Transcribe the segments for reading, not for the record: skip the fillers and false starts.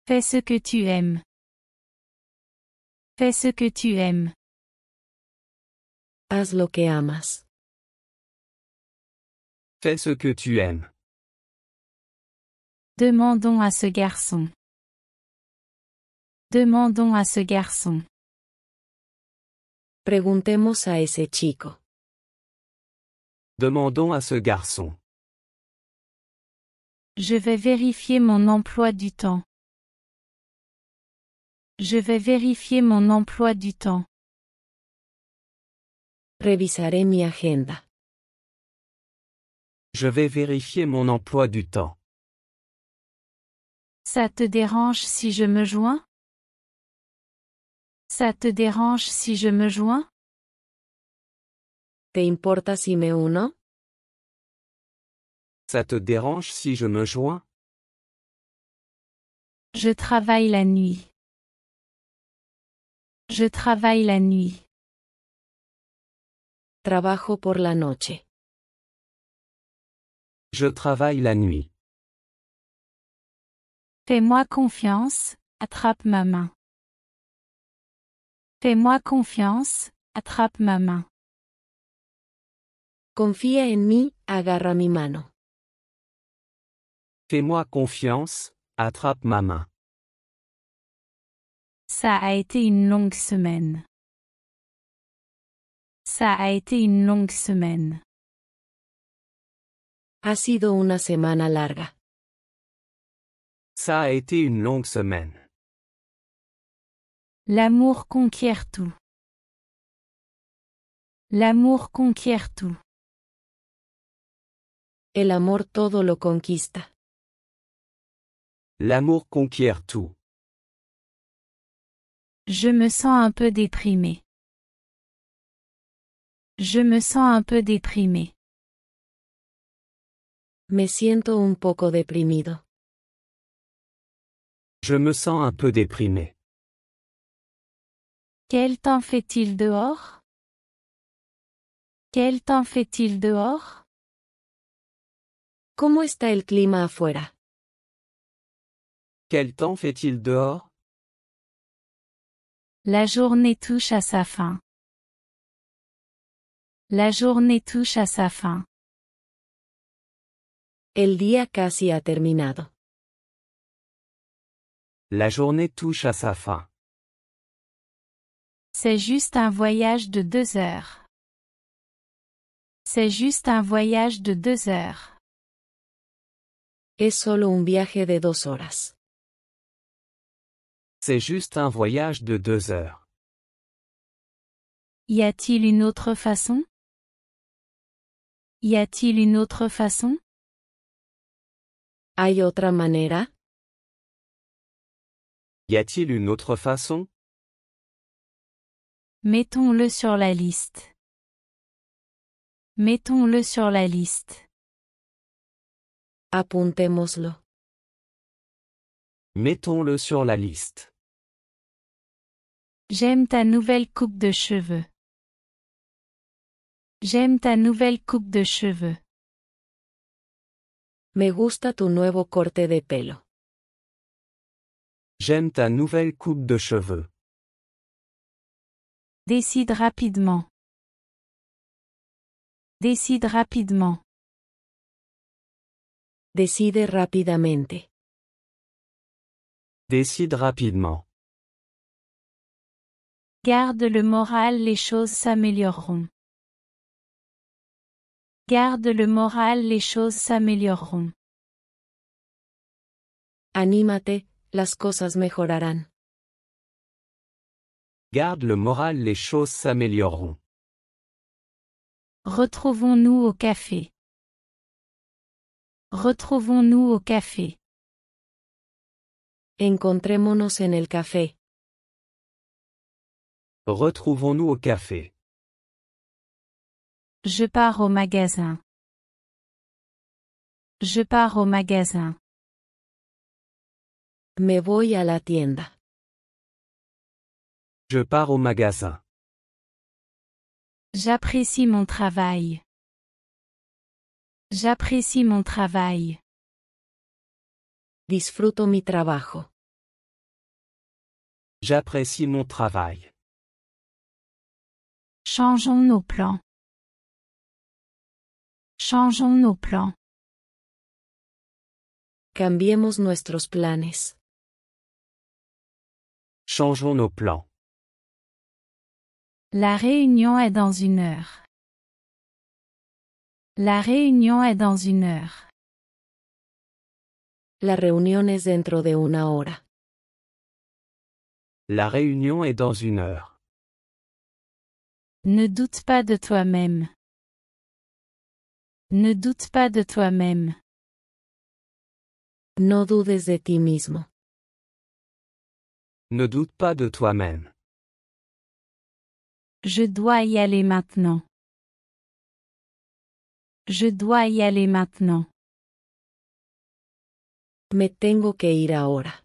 Fais ce que tu aimes. Fais ce que tu aimes. Haz lo que amas. Fais ce que tu aimes. Demandons à ce garçon. Demandons à ce garçon. Preguntemos a ese chico. Demandons à ce garçon. Je vais vérifier mon emploi du temps. Je vais vérifier mon emploi du temps. Revisaré mi agenda. Je vais vérifier mon emploi du temps. Ça te dérange si je me joins? Ça te dérange si je me joins? ¿Te importa si me uno? Ça te dérange si je me joins? Je travaille la nuit. Je travaille la nuit. Trabajo por la noche. Je travaille la nuit. Fais-moi confiance, attrape ma main. Fais-moi confiance, attrape ma main. Confía en mí, agarra mi mano. Fais-moi confiance, attrape ma main. Ça a été une longue semaine. Ça a été une longue semaine. Ha sido una semana larga. Ça a été une longue semaine. L'amour conquiert tout. L'amour conquiert tout. El amor todo lo conquista. L'amour conquiert tout. Je me sens un peu déprimé. Je me sens un peu déprimé. Me siento un poco deprimido. Je me sens un peu déprimé. Quel temps fait-il dehors? Quel temps fait-il dehors? ¿Cómo está el clima afuera? Quel temps fait-il dehors? La journée touche à sa fin. La journée touche à sa fin. El día casi ha terminado. La journée touche à sa fin. C'est juste un voyage de 2 heures. C'est juste un voyage de 2 heures. Es solo un viaje de 2 horas. C'est juste un voyage de 2 heures. Y a-t-il une autre façon? Y a-t-il une autre façon? ¿Hay otra manera? Y a-t-il une autre façon? Mettons-le sur la liste. Mettons-le sur la liste. Apuntémoslo. Mettons-le sur la liste. J'aime ta nouvelle coupe de cheveux. J'aime ta nouvelle coupe de cheveux. Me gusta tu nuevo corte de pelo. J'aime ta nouvelle coupe de cheveux. Décide rapidement. Décide rapidement. Decide rápidamente. Décide rapidement. Garde le moral, les choses s'amélioreront. Garde le moral, les choses s'amélioreront. Anímate, las cosas mejorarán. Garde le moral, les choses s'amélioreront. Retrouvons-nous au café. Retrouvons-nous au café. Encontrémonos en el café. Retrouvons-nous au café. Je pars au magasin. Je pars au magasin. Me voy a la tienda. Je pars au magasin. J'apprécie mon travail. J'apprécie mon travail. Disfruto mi trabajo. J'apprécie mon travail. Changeons nos plans. Changeons nos plans. Cambiemos nuestros planes. Changeons nos plans. La réunion est dans 1 heure. La réunion est dans 1 heure. La reunión es dentro de 1 hora. La réunion est dans 1 heure. Ne doute pas de toi-même. Ne doute pas de toi-même. No dudes de ti mismo. Ne doute pas de toi-même. Je dois y aller maintenant. Je dois y aller maintenant. Me tengo que ir ahora.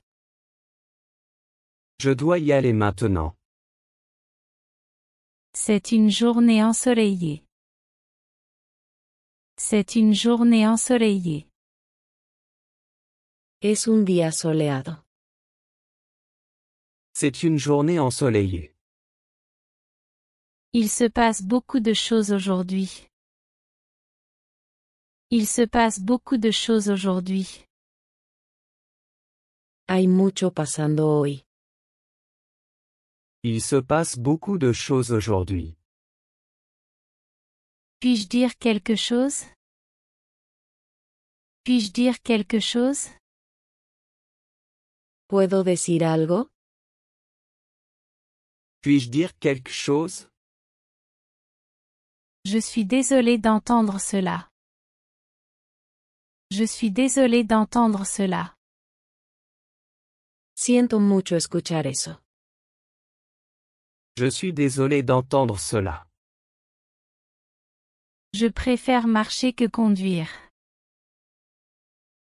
Je dois y aller maintenant. C'est une journée ensoleillée. C'est une journée ensoleillée. Es un día soleado. C'est une journée ensoleillée. Il se passe beaucoup de choses aujourd'hui. Il se passe beaucoup de choses aujourd'hui. Hay mucho pasando hoy. Il se passe beaucoup de choses aujourd'hui. Puis-je dire quelque chose? Puis-je dire quelque chose? ¿Puedo decir algo? Puis-je dire quelque chose? Je suis désolé d'entendre cela. Je suis désolé d'entendre cela. Siento mucho escuchar eso. Je suis désolé d'entendre cela. Je préfère marcher que conduire.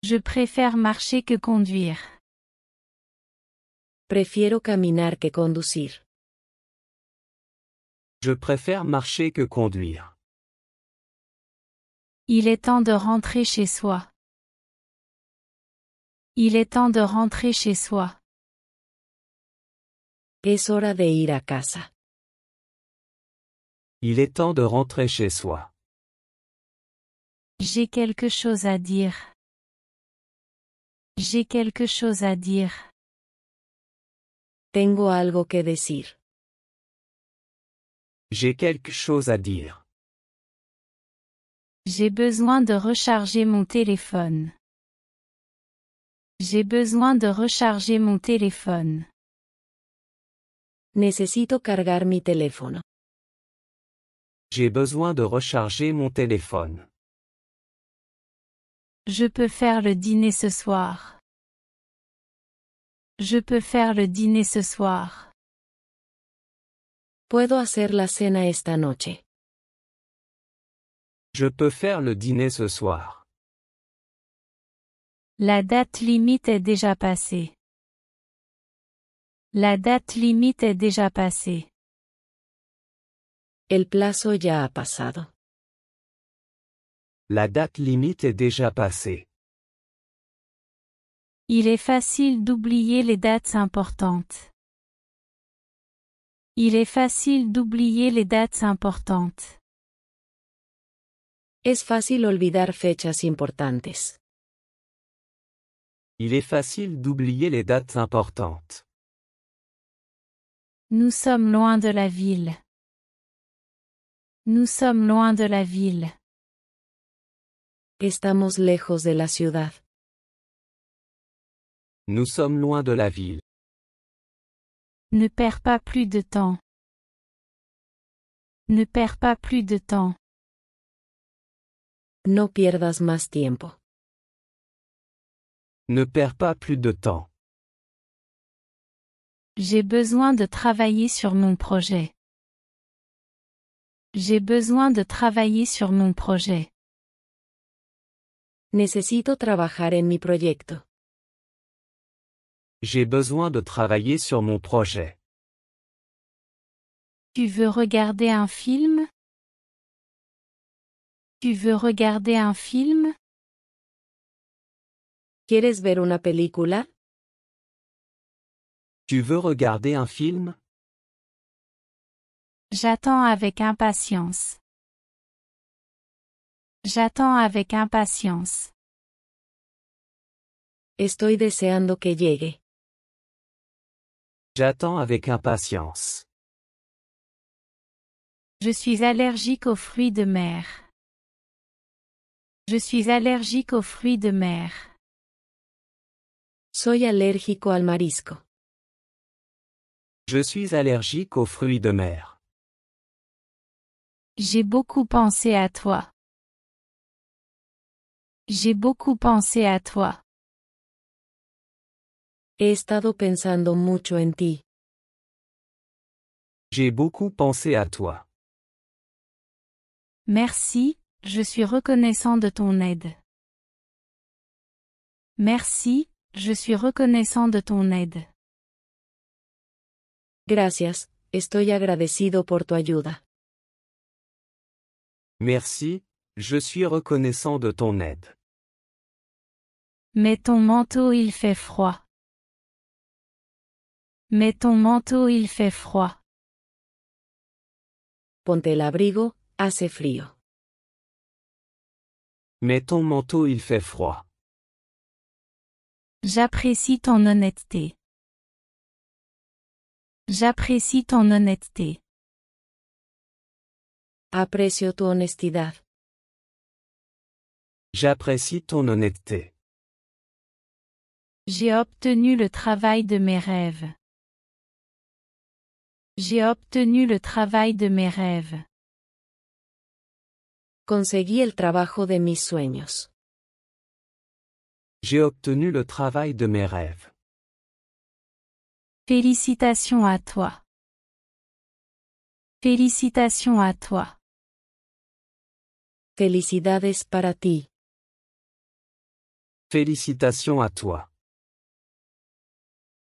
Je préfère marcher que conduire. Prefiero caminar que conducir. Je préfère marcher que conduire. Il est temps de rentrer chez soi. Il est temps de rentrer chez soi. Es hora de ir a casa. Il est temps de rentrer chez soi. J'ai quelque chose à dire. J'ai quelque chose à dire. Tengo algo que decir. J'ai quelque chose à dire. J'ai besoin de recharger mon téléphone. J'ai besoin de recharger mon téléphone. Necesito cargar mi teléfono. J'ai besoin de recharger mon téléphone. Je peux faire le dîner ce soir. Je peux faire le dîner ce soir. Puedo hacer la cena esta noche. Je peux faire le dîner ce soir. La date limite est déjà passée. La date limite est déjà passée. El plazo ya ha pasado. La date limite est déjà passée. Il est facile d'oublier les dates importantes. Il est facile d'oublier les dates importantes. Es fácil olvidar fechas importantes. Il est facile d'oublier les dates importantes. Nous sommes loin de la ville. Nous sommes loin de la ville. Estamos lejos de la ciudad. Nous sommes loin de la ville. Ne perds pas plus de temps. Ne perds pas plus de temps. No pierdas más tiempo. Ne perds pas plus de temps. J'ai besoin de travailler sur mon projet. J'ai besoin de travailler sur mon projet. Necesito trabajar en mi proyecto. J'ai besoin de travailler sur mon projet. Tu veux regarder un film? Tu veux regarder un film? ¿Quieres ver una película? Tu veux regarder un film? J'attends avec impatience. J'attends avec impatience. Estoy deseando que llegue. J'attends avec impatience. Je suis allergique aux fruits de mer. Je suis allergique aux fruits de mer. Soy alérgico al marisco. Je suis allergique aux fruits de mer. J'ai beaucoup pensé à toi. J'ai beaucoup pensé à toi. He estado pensando mucho en ti. J'ai beaucoup pensé à toi. Merci, je suis reconnaissant de ton aide. Merci, je suis reconnaissant de ton aide. Gracias, estoy agradecido por tu ayuda. Merci, je suis reconnaissant de ton aide. Mets ton manteau, il fait froid. Mets ton manteau, il fait froid. Ponte el abrigo, hace frío. Mets ton manteau, il fait froid. J'apprécie ton honnêteté. J'apprécie ton honnêteté. Aprecio tu honestidad. J'apprécie ton honnêteté. J'ai obtenu le travail de mes rêves. J'ai obtenu le travail de mes rêves. Conseguí el trabajo de mis sueños. J'ai obtenu le travail de mes rêves. Félicitations à toi. Félicitations à toi. Felicidades para ti. Félicitations à toi.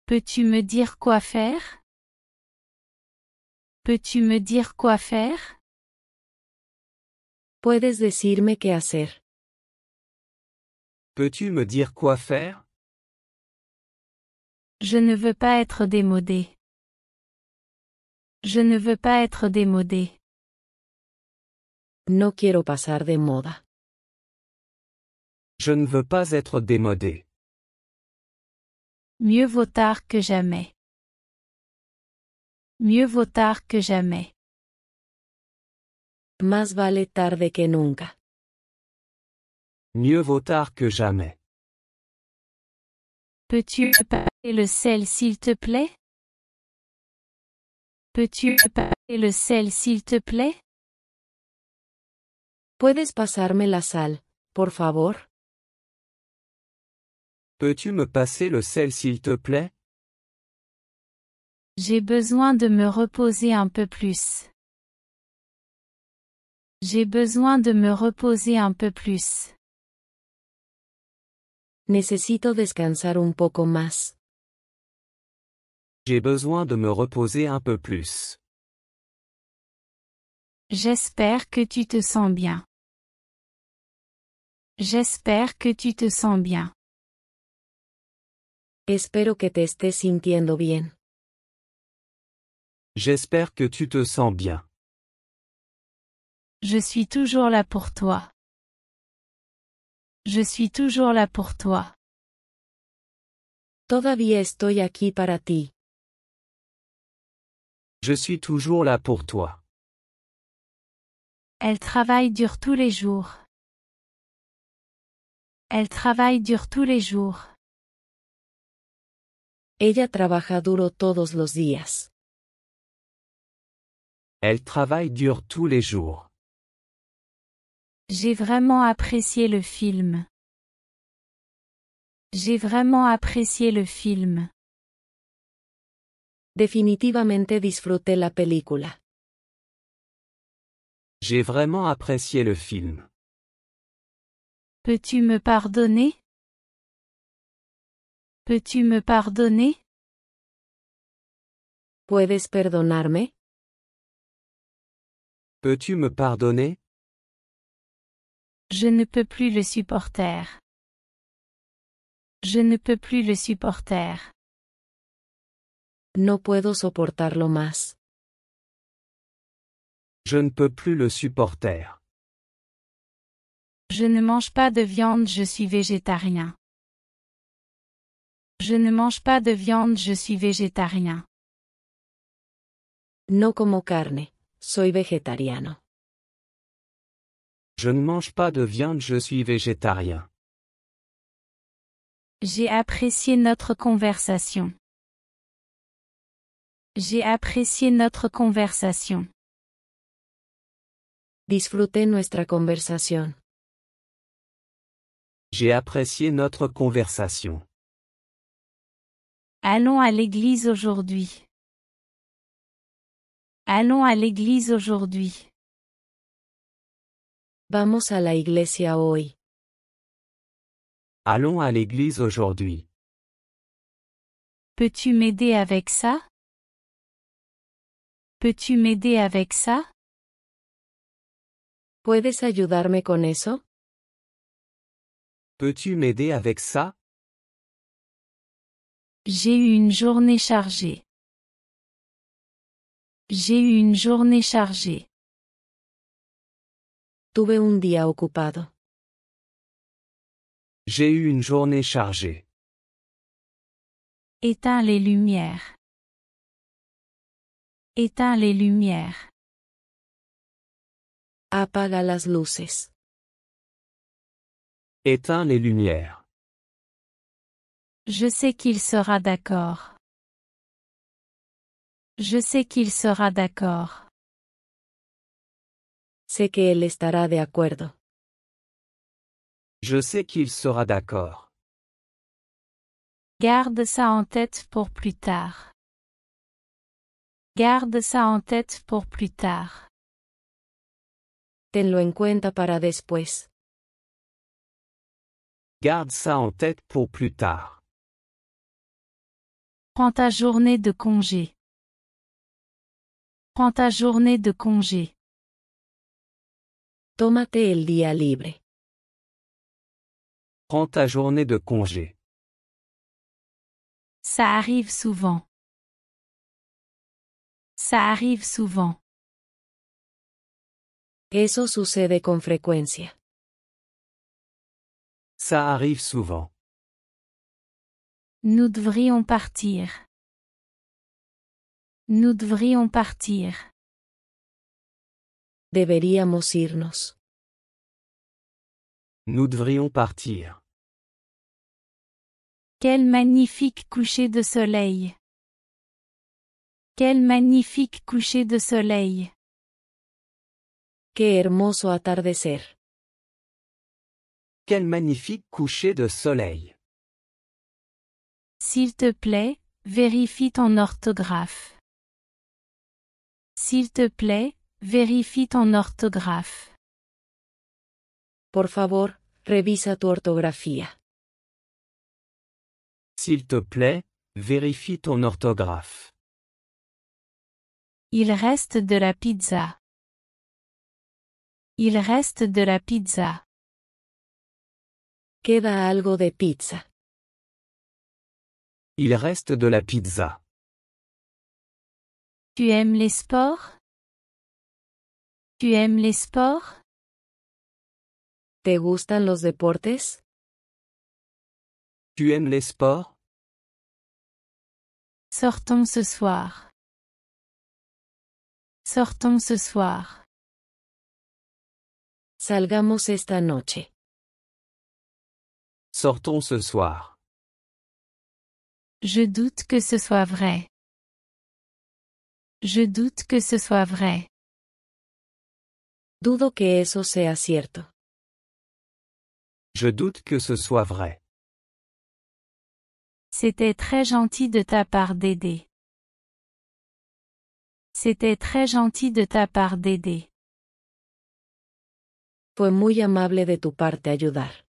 Peux-tu me dire quoi faire? Peux-tu me dire quoi faire? ¿Puedes decirme qué hacer? Peux-tu me dire quoi faire? Je ne veux pas être démodé. Je ne veux pas être démodé. No quiero pasar de moda. Je ne veux pas être démodé. Mieux vaut tard que jamais. Mieux vaut tard que jamais. Más vale tarde que nunca. Mieux vaut tard que jamais. Peux-tu me passer le sel s'il te plaît? Peux-tu me passer le sel s'il te plaît? ¿Puedes pasarme la sal, por favor? Peux-tu me passer le sel s'il te plaît? J'ai besoin de me reposer un peu plus. J'ai besoin de me reposer un peu plus. Necesito descansar un poco más. J'ai besoin de me reposer un peu plus. J'espère que tu te sens bien. J'espère que tu te sens bien. Espero que te estés sintiendo bien. J'espère que tu te sens bien. Je suis toujours là pour toi. Je suis toujours là pour toi. Todavía estoy aquí para ti. Je suis toujours là pour toi. Elle travaille dur tous les jours. Elle travaille dur tous les jours. Ella trabaja duro todos los días. Elle travaille dur tous les jours. J'ai vraiment apprécié le film. J'ai vraiment apprécié le film. Definitivamente disfruté la película. J'ai vraiment apprécié le film. Peux-tu me pardonner? Peux-tu me pardonner? ¿Puedes perdonarme? Peux-tu me pardonner? Je ne peux plus le supporter. Je ne peux plus le supporter. No puedo soportarlo más. Je ne peux plus le supporter. Je ne mange pas de viande, je suis végétarien. Je ne mange pas de viande, je suis végétarien. No como carne, soy vegetariano. Je ne mange pas de viande, je suis végétarien. J'ai apprécié notre conversation. J'ai apprécié notre conversation. Disfruté nuestra conversación. J'ai apprécié notre conversation. Allons à l'église aujourd'hui. Allons à l'église aujourd'hui. Vamos a la iglesia hoy. Allons à l'église aujourd'hui. Peux-tu m'aider avec ça? Peux-tu m'aider avec ça? ¿Puedes ayudarme con eso? Peux-tu m'aider avec ça? J'ai eu une journée chargée. J'ai eu une journée chargée. Tuve un día ocupado. J'ai eu une journée chargée. Éteins les lumières. Éteins les lumières. Apaga las luces. Éteins les lumières. Je sais qu'il sera d'accord. Je sais qu'il sera d'accord. Sé que él estará de acuerdo. Je sais qu'il sera d'accord. Garde ça en tête pour plus tard. Garde ça en tête pour plus tard. Tenlo en cuenta para después. Garde ça en tête pour plus tard. Prends ta journée de congé. Prends ta journée de congé. Tómate el día libre. Prends ta journée de congé. Ça arrive souvent. Ça arrive souvent. Eso sucede con frecuencia. Ça arrive souvent. Nous devrions partir. Nous devrions partir. Deberíamos irnos. Nous devrions partir. Quel magnifique coucher de soleil. Quel magnifique coucher de soleil. Qué hermoso atardecer. Quel magnifique coucher de soleil. S'il te plaît, vérifie ton orthographe. S'il te plaît, vérifie ton orthographe. Por favor, revisa tu ortografía. S'il te plaît, vérifie ton orthographe. Il reste de la pizza. Il reste de la pizza. Queda algo de pizza. Il reste de la pizza. Tu aimes les sports? Tu aimes les sports? ¿Te gustan los deportes? Tu aimes les sports? Sortons ce soir. Sortons ce soir. Salgamos esta noche. Sortons ce soir. Je doute que ce soit vrai. Je doute que ce soit vrai. Dudo que eso sea cierto. Je doute que ce soit vrai. C'était très gentil de ta part d'aider. C'était très gentil de ta part d'aider. Fue muy amable de tu parte ayudar.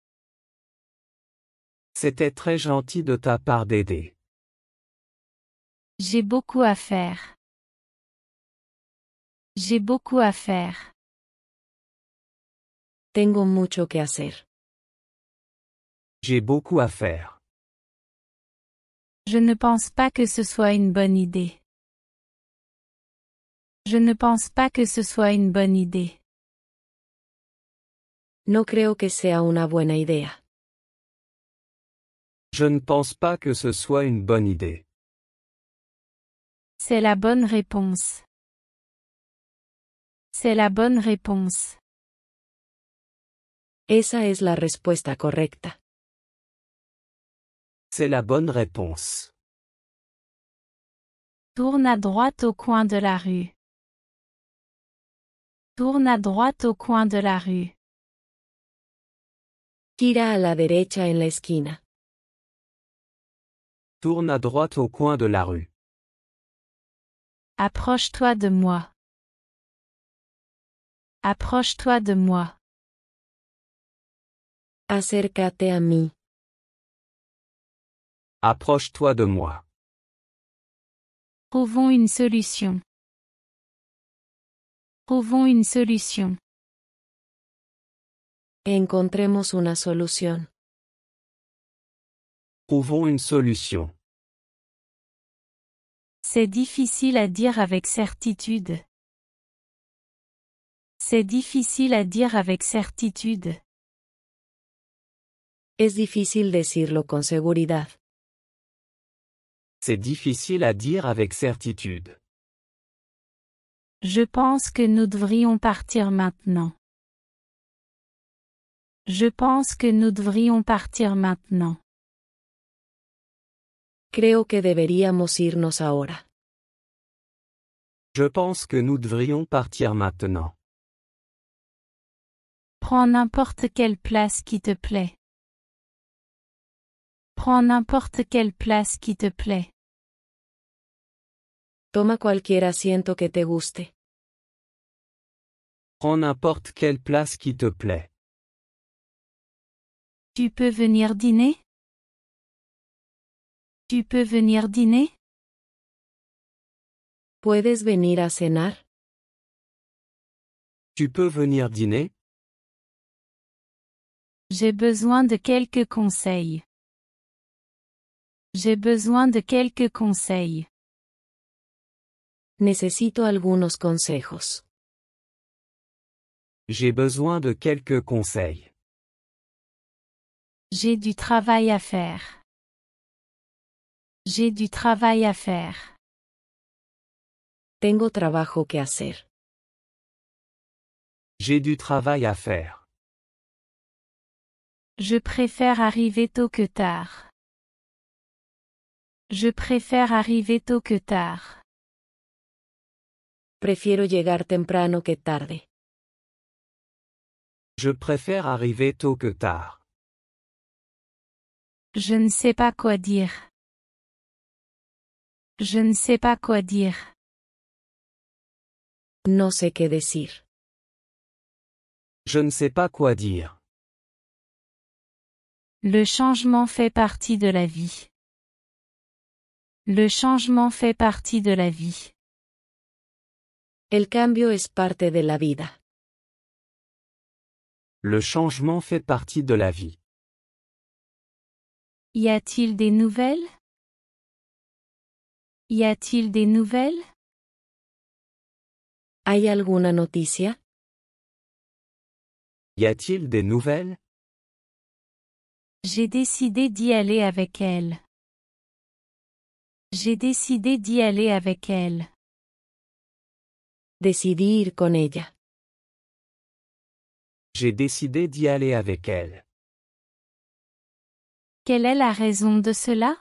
C'était très gentil de ta part d'aider. J'ai beaucoup à faire. J'ai beaucoup à faire. Tengo mucho que hacer. J'ai beaucoup à faire. Je ne pense pas que ce soit une bonne idée. Je ne pense pas que ce soit une bonne idée. No creo que sea una buena idea. Je ne pense pas que ce soit une bonne idée. C'est la bonne réponse. C'est la bonne réponse. Esa es la respuesta correcta. C'est la bonne réponse. Tourne à droite au coin de la rue. Tourne à droite au coin de la rue. Gira a la derecha en la esquina. Tourne à droite au coin de la rue. Approche-toi de moi. Approche-toi de moi. Acércate a mí. Approche-toi de moi. Trouvons une solution. Trouvons une solution. Encontremos una solución. Trouvons une solution. C'est difficile à dire avec certitude. C'est difficile à dire avec certitude. Es difícil decirlo con seguridad. C'est difficile à dire avec certitude. Je pense que nous devrions partir maintenant. Je pense que nous devrions partir maintenant. Creo que deberíamos irnos ahora. Je pense que nous devrions partir maintenant. Prends n'importe quelle place qui te plaît. Prends n'importe quelle place qui te plaît. Toma cualquier asiento que te guste. Prends n'importe quelle place qui te plaît. Tu peux venir dîner? Tu peux venir dîner? ¿Puedes venir a cenar? Tu peux venir dîner? J'ai besoin de quelques conseils. J'ai besoin de quelques conseils. Necesito algunos consejos. J'ai besoin de quelques conseils. J'ai du travail à faire. J'ai du travail à faire. Tengo trabajo que hacer. J'ai du travail à faire. Je préfère arriver tôt que tard. Je préfère arriver tôt que tard. Prefiero llegar temprano que tarde. Je préfère arriver tôt que tard. Je ne sais pas quoi dire. Je ne sais pas quoi dire. No sé qué decir. Je ne sais pas quoi dire. Le changement fait partie de la vie. Le changement fait partie de la vie. El cambio es parte de la vida. Le changement fait partie de la vie. Y a-t-il des nouvelles? Y a-t-il des nouvelles? ¿Hay alguna noticia? Y a-t-il des nouvelles? J'ai décidé d'y aller avec elle. J'ai décidé d'y aller avec elle. Decidí ir con ella. J'ai décidé d'y aller avec elle. Quelle est la raison de cela?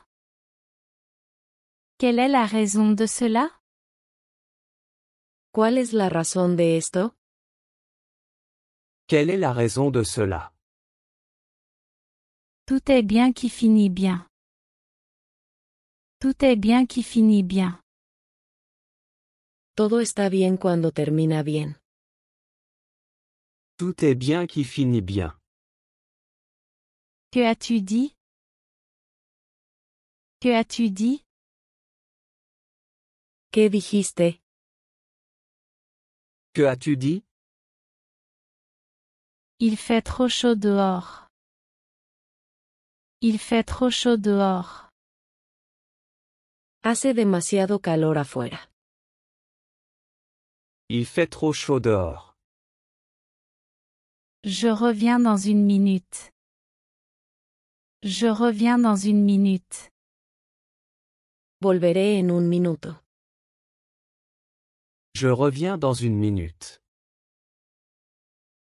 Quelle est la raison de cela? ¿Cuál es la razón de esto? Quelle est la raison de cela? Tout est bien qui finit bien. Tout est bien qui finit bien. Todo está bien cuando termina bien. Tout est bien qui finit bien. Que as-tu dit? Que as-tu dit? ¿Qué dijiste? Que as-tu dit? Il fait trop chaud dehors. Il fait trop chaud dehors. Hace demasiado calor afuera. Il fait trop chaud dehors. Je reviens dans une minute. Je reviens dans une minute. Volveré en un minuto. Je reviens dans une minute.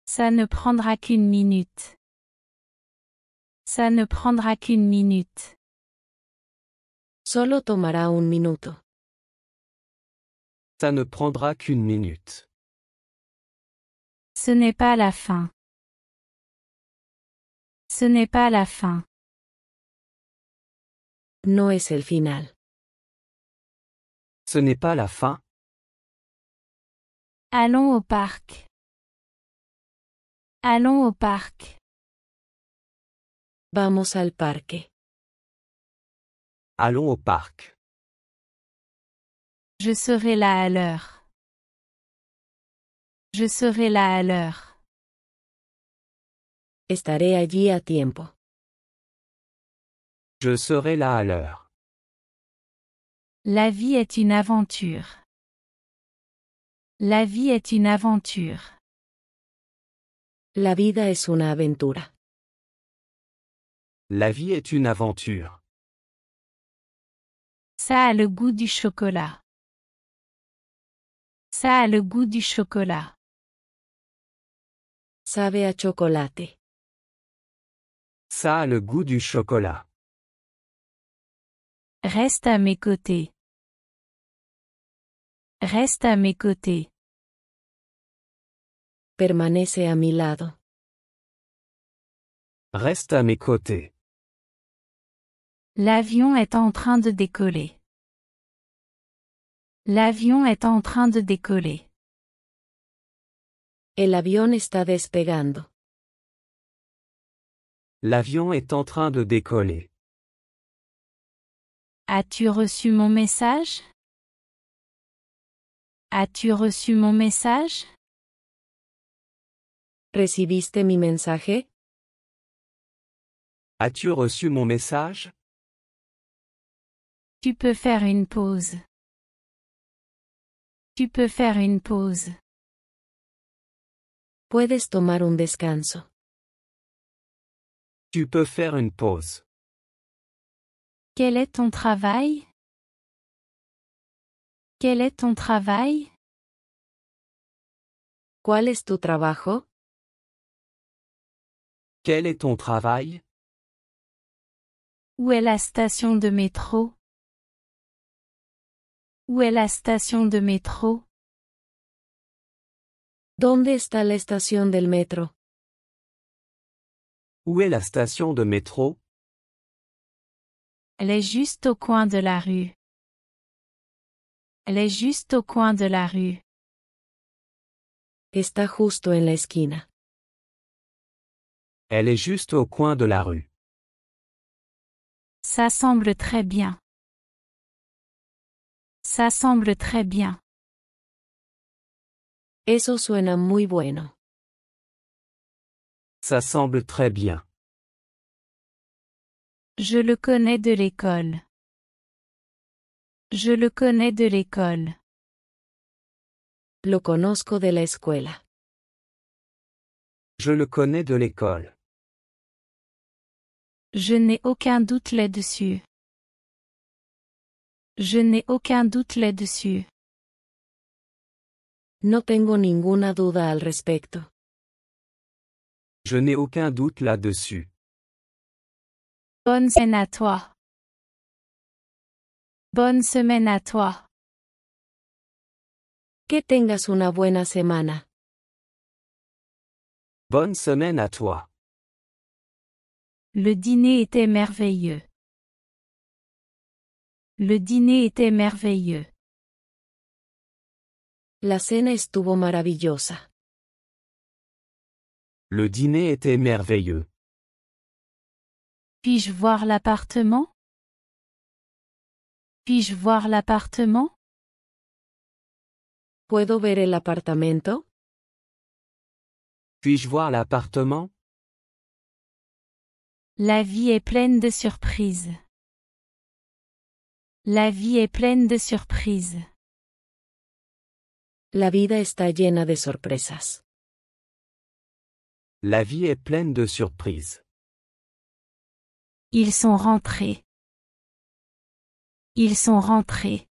Ça ne prendra qu'une minute. Ça ne prendra qu'une minute. Solo tomará un minuto. Ça ne prendra qu'une minute. Ce n'est pas la fin. Ce n'est pas la fin. No es el final. Ce n'est pas la fin. Allons au parc. Allons au parc. Vamos al parque. Allons au parc. Je serai là à l'heure. Je serai là à l'heure. Estaré allí a tiempo. Je serai là à l'heure. La vie est une aventure. La vie est une aventure. La vida es una aventura. La vie est une aventure. Ça a le goût du chocolat. Ça a le goût du chocolat. Sabe a chocolate. Ça a le goût du chocolat. Reste à mes côtés. Reste à mes côtés. Permanece a mi lado. Reste à mes côtés. L'avion est en train de décoller. L'avion est en train de décoller. El avión está despegando. L'avion est en train de décoller. As-tu reçu mon message? As-tu reçu mon message? ¿Recibiste mi mensaje? As-tu reçu mon message? Tu peux faire une pause. Tu peux faire une pause. Puedes tomar un descanso. Tu peux faire une pause. Quel est ton travail? Quel est ton travail? ¿Cuál es tu trabajo? Quel est ton travail? Où est la station de métro? Où est la station de métro? ¿Dónde está la estación del metro? Où est la station de métro? Elle est juste au coin de la rue. Elle est juste au coin de la rue. Está justo en la esquina. Elle est juste au coin de la rue. Ça semble très bien. Ça semble très bien. Eso suena muy bueno. Ça semble très bien. Je le connais de l'école. Je le connais de l'école. Lo conozco de la escuela. Je le connais de l'école. Je n'ai aucun doute là-dessus. Je n'ai aucun doute là-dessus. No tengo ninguna duda al respecto. Je n'ai aucun doute là-dessus. Bonne semaine à toi. Bonne semaine à toi. Que tengas una buena semana. Bonne semaine à toi. Le dîner était merveilleux. Le dîner était merveilleux. La cena estuvo maravillosa. Le dîner était merveilleux. Puis-je voir l'appartement? Puis-je voir l'appartement? ¿Puedo ver el apartamento? Puis-je voir l'appartement? La vie est pleine de surprises. La vie est pleine de surprises. La vida está llena de sorpresas. La vie est pleine de surprises. Ils sont rentrés. Ils sont rentrés.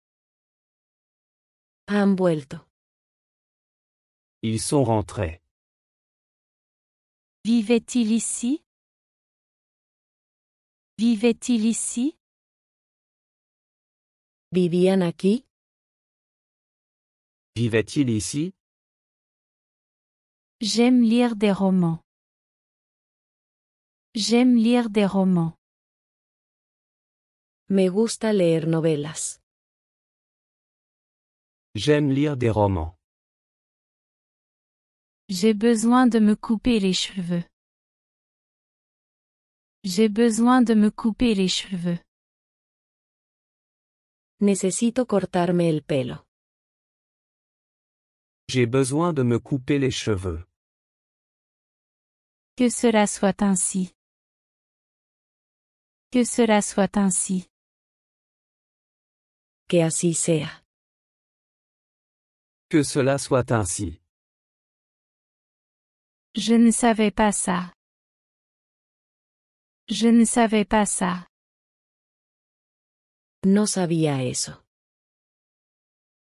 Han vuelto. Ils sont rentrés. Vivait-il ici? Vivait-il ici? ¿Vivían aquí? Vivait-il ici? J'aime lire des romans. J'aime lire des romans. Me gusta leer novelas. J'aime lire des romans. J'ai besoin de me couper les cheveux. J'ai besoin de me couper les cheveux. Necesito cortarme el pelo. J'ai besoin de me couper les cheveux. Que cela soit ainsi. Que cela soit ainsi. Que así sea. Que cela soit ainsi. Je ne savais pas ça. Je ne savais pas ça. No sabía eso.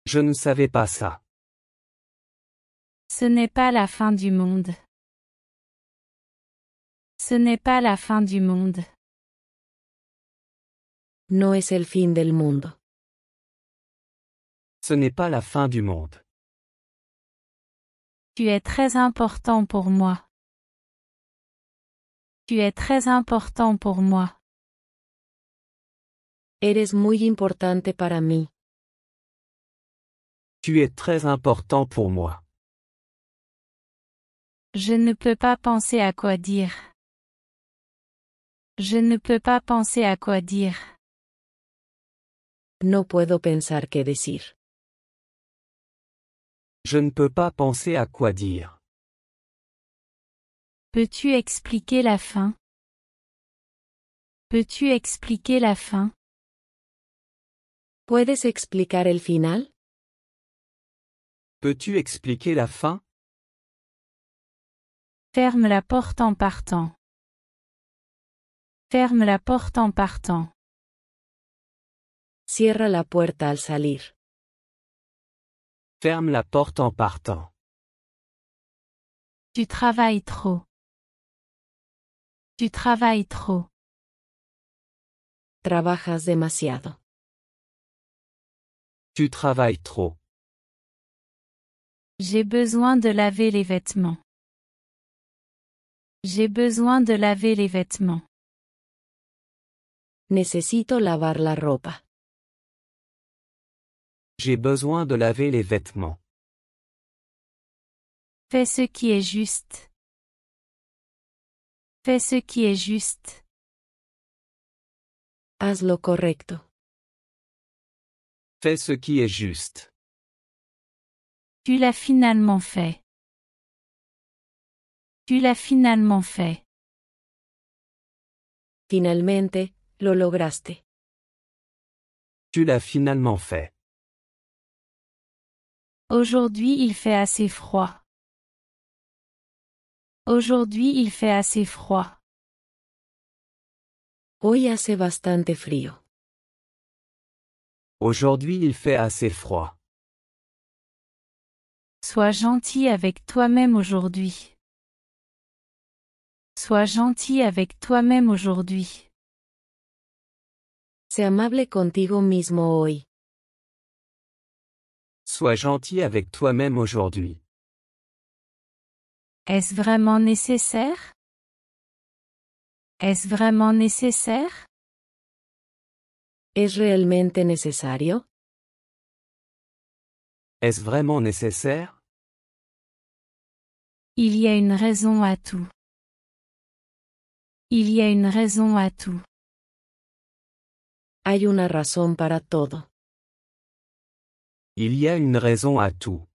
Je ne savais pas ça. Ce n'est pas la fin du monde. Ce n'est pas la fin du monde. No es el fin del mundo. Ce n'est pas la fin du monde. Tu es très important pour moi. Tu es très important pour moi. Eres muy importante para mí. Tu es très important pour moi. Je ne peux pas penser à quoi dire. Je ne peux pas penser à quoi dire. No puedo pensar qué decir. Je ne peux pas penser à quoi dire. Peux-tu expliquer la fin? Peux-tu expliquer la fin? ¿Puedes explicar el final? Peux-tu expliquer la fin? Ferme la porte en partant. Ferme la porte en partant. Cierra la puerta al salir. Ferme la porte en partant. Tu travailles trop. Tu travailles trop. Trabajas demasiado. Tu travailles trop. J'ai besoin de laver les vêtements. J'ai besoin de laver les vêtements. Necesito lavar la ropa. J'ai besoin de laver les vêtements. Fais ce qui est juste. Fais ce qui est juste. Haz lo correcto. Fais ce qui est juste. Tu l'as finalement fait. Tu l'as finalement fait. Finalmente, lo lograste. Tu l'as finalement fait. Aujourd'hui il fait assez froid. Aujourd'hui il fait assez froid. Hoy hace bastante frío. Aujourd'hui il fait assez froid. Sois gentil avec toi-même aujourd'hui. Sois gentil avec toi-même aujourd'hui. Sé amable contigo mismo hoy. Sois gentil avec toi-même aujourd'hui. Est-ce vraiment nécessaire? Est-ce vraiment nécessaire? ¿Es realmente necesario? Est-ce vraiment nécessaire? Il y a une raison à tout. Il y a une raison à tout. Hay una razón para todo. Il y a une raison à tout.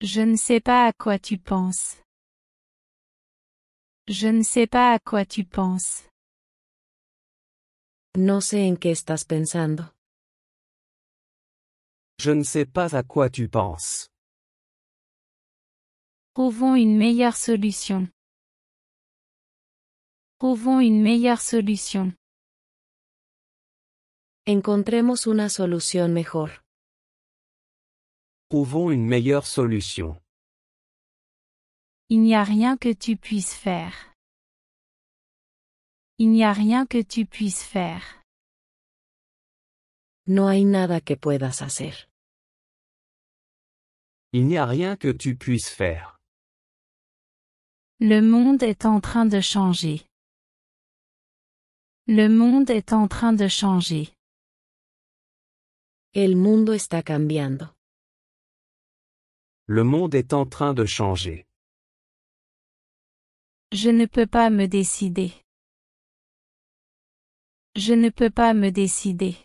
Je ne sais pas à quoi tu penses. Je ne sais pas à quoi tu penses. No sé en qué estás pensando. Je ne sais pas à quoi tu penses. Trouvons une meilleure solution. Trouvons une meilleure solution. Encontremos una solución mejor. Trouvons une meilleure solution. Il n'y a rien que tu puisses faire. Il n'y a rien que tu puisses faire. No hay nada que puedas hacer. Il n'y a rien que tu puisses faire. Le monde est en train de changer. Le monde est en train de changer. El mundo está cambiando. Le monde est en train de changer. Je ne peux pas me décider. Je ne peux pas me décider.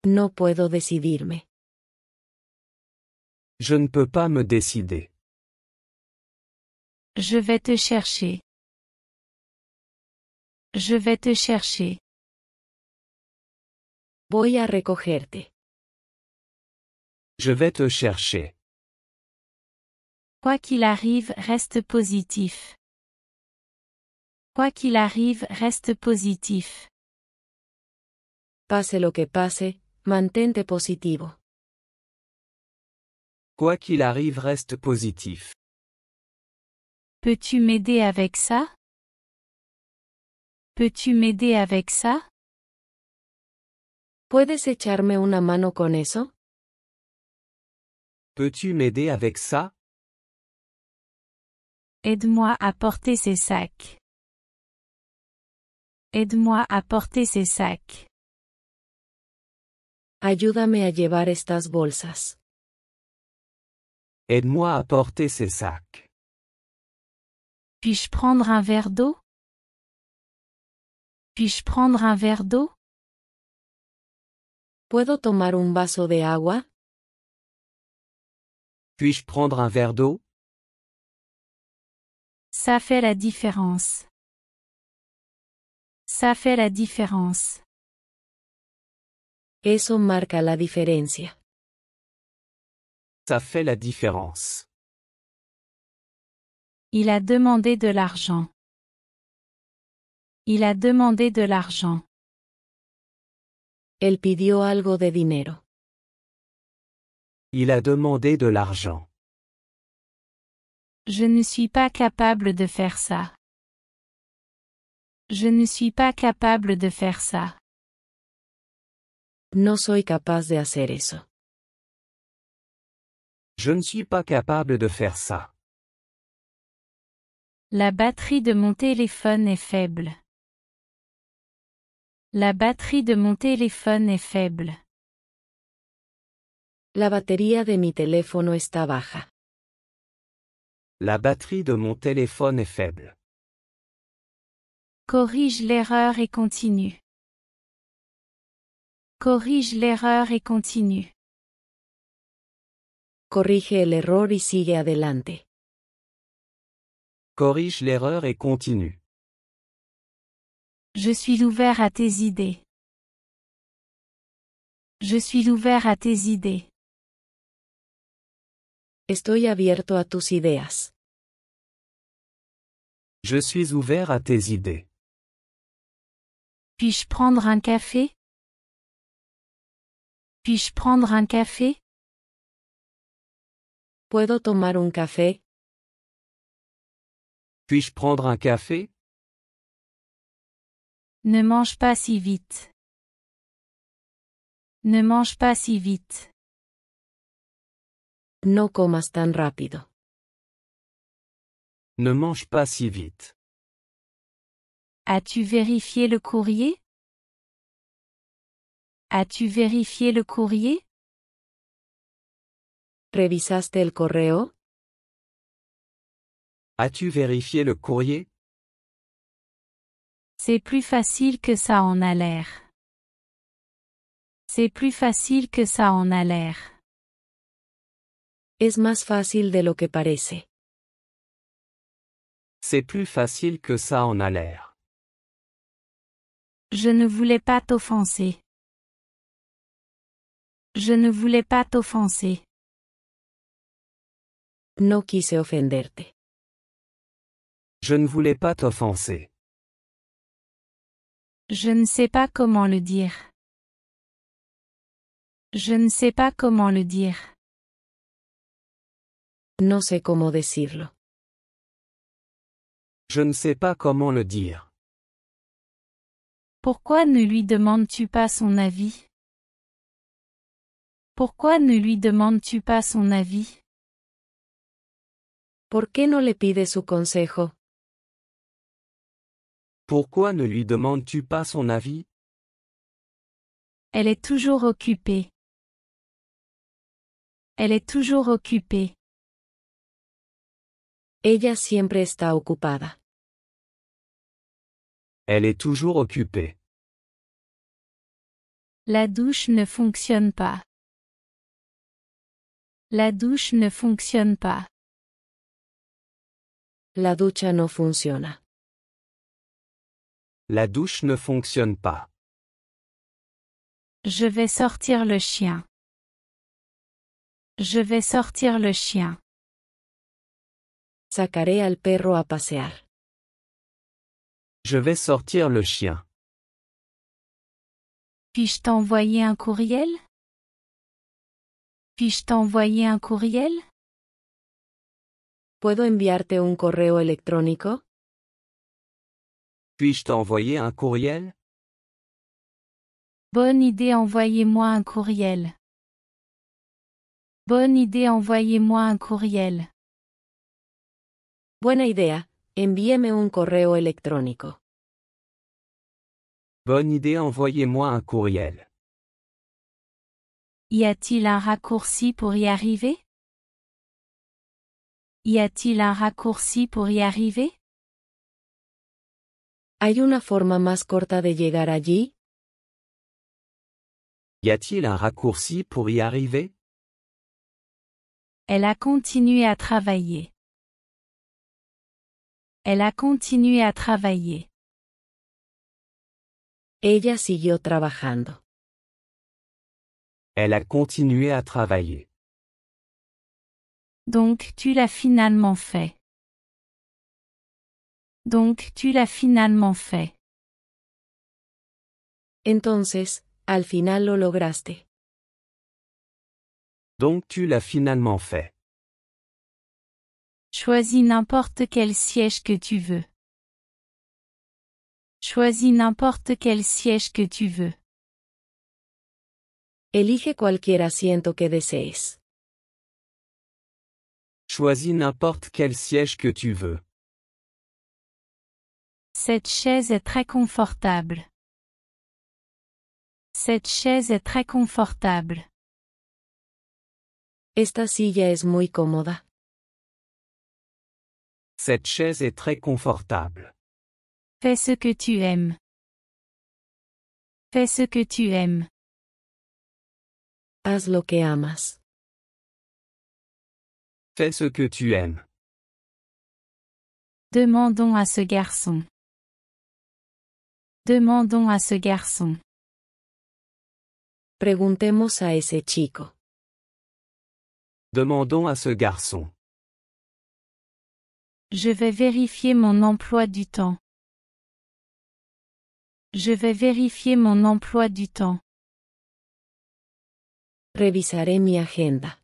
No puedo decidirme. Je ne peux pas me décider. Je vais te chercher. Je vais te chercher. Voy a recogerte. Je vais te chercher. Quoi qu'il arrive, reste positif. Quoi qu'il arrive, reste positif. Pase lo que pase, mantente positivo. Quoi qu'il arrive, reste positif. Peux-tu m'aider avec ça? Peux-tu m'aider avec ça? ¿Puedes echarme una mano con eso? Peux-tu m'aider avec ça? Aide-moi à porter ces sacs. Aide-moi à porter ces sacs. Ayúdame a llevar estas bolsas. Aide-moi à porter ces sacs. Puis-je prendre un verre d'eau? Puis-je prendre un verre d'eau? ¿Puedo tomar un vaso de agua? Puis-je prendre un verre d'eau? Ça fait la différence. Ça fait la différence. Eso marca la diferencia. Ça fait la différence. Il a demandé de l'argent. Il a demandé de l'argent. Él pidió algo de dinero. Il a demandé de l'argent. Je ne suis pas capable de faire ça. Je ne suis pas capable de faire ça. No soy capaz de hacer eso. Je ne suis pas capable de faire ça. La batterie de mon téléphone est faible. La batterie de mon téléphone est faible. La batería de mi teléfono está baja. La batterie de mon téléphone est faible. Corrige l'erreur et continue. Corrige l'erreur et continue. Corrige el error y sigue adelante. Corrige l'erreur et continue. Je suis ouvert à tes idées. Je suis ouvert à tes idées. Estoy abierto a tus ideas. Je suis ouvert à tes idées. Puis-je prendre un café? Puis-je prendre un café? ¿Puedo tomar un café? Puis-je prendre un café? Ne mange pas si vite. Ne mange pas si vite. No comas tan rápido. Ne mange pas si vite. As-tu vérifié le courrier? As-tu vérifié le courrier? ¿Revisaste el correo? As-tu vérifié le courrier? C'est plus facile que ça en a l'air. C'est plus facile que ça en a l'air. Es más fácil de lo que parece. C'est plus facile que ça en a l'air. Je ne voulais pas t'offenser. Je ne voulais pas t'offenser. No quise ofenderte. Je ne voulais pas t'offenser. Je ne sais pas comment le dire. Je ne sais pas comment le dire. No sé cómo decirlo. Je ne sais pas comment le dire. Pourquoi ne lui demandes-tu pas son avis? Pourquoi ne lui demandes-tu pas son avis? ¿Por qué no le pides su consejo? Pourquoi ne lui demandes-tu pas son avis? Elle est toujours occupée. Elle est toujours occupée. Ella siempre está ocupada. Elle est toujours occupée. La douche ne fonctionne pas. La douche ne fonctionne pas. La ducha no funciona. La douche ne fonctionne pas. Je vais sortir le chien. Je vais sortir le chien. Sacaré al perro a pasear. Je vais sortir le chien. Puis-je t'envoyer un courriel? Puis-je t'envoyer un courriel? ¿Puedo enviarte un correo electrónico? Puis-je t'envoyer un courriel? Bonne idée, envoyez-moi un courriel. Bonne idée, envoyez-moi un courriel. Buena idea, envíeme un correo electrónico. Bonne idée, envoyez-moi un courriel. Y a-t-il un raccourci pour y arriver? Y a-t-il un raccourci pour y arriver? ¿Hay una forma más corta de llegar allí? Y a-t-il un raccourci pour y arriver? Elle a continué à travailler. Elle a continué à travailler. Ella siguió trabajando. Elle a continué à travailler. Donc tu l'as finalement fait. Donc tu l'as finalement fait. Entonces, al final lo lograste. Donc tu l'as finalement fait. Choisis n'importe quel siège que tu veux. Choisis n'importe quel siège que tu veux. Elige cualquier asiento que desees. Choisis n'importe quel siège que tu veux. Cette chaise est très confortable. Cette chaise est très confortable. Esta silla es muy cómoda. Cette chaise est très confortable. Fais ce que tu aimes. Fais ce que tu aimes. Haz lo que amas. Fais ce que tu aimes. Demandons à ce garçon. Demandons à ce garçon. Preguntemos a ese chico. Demandons à ce garçon. Je vais vérifier mon emploi du temps. Je vais vérifier mon emploi du temps. Revisaré mi agenda.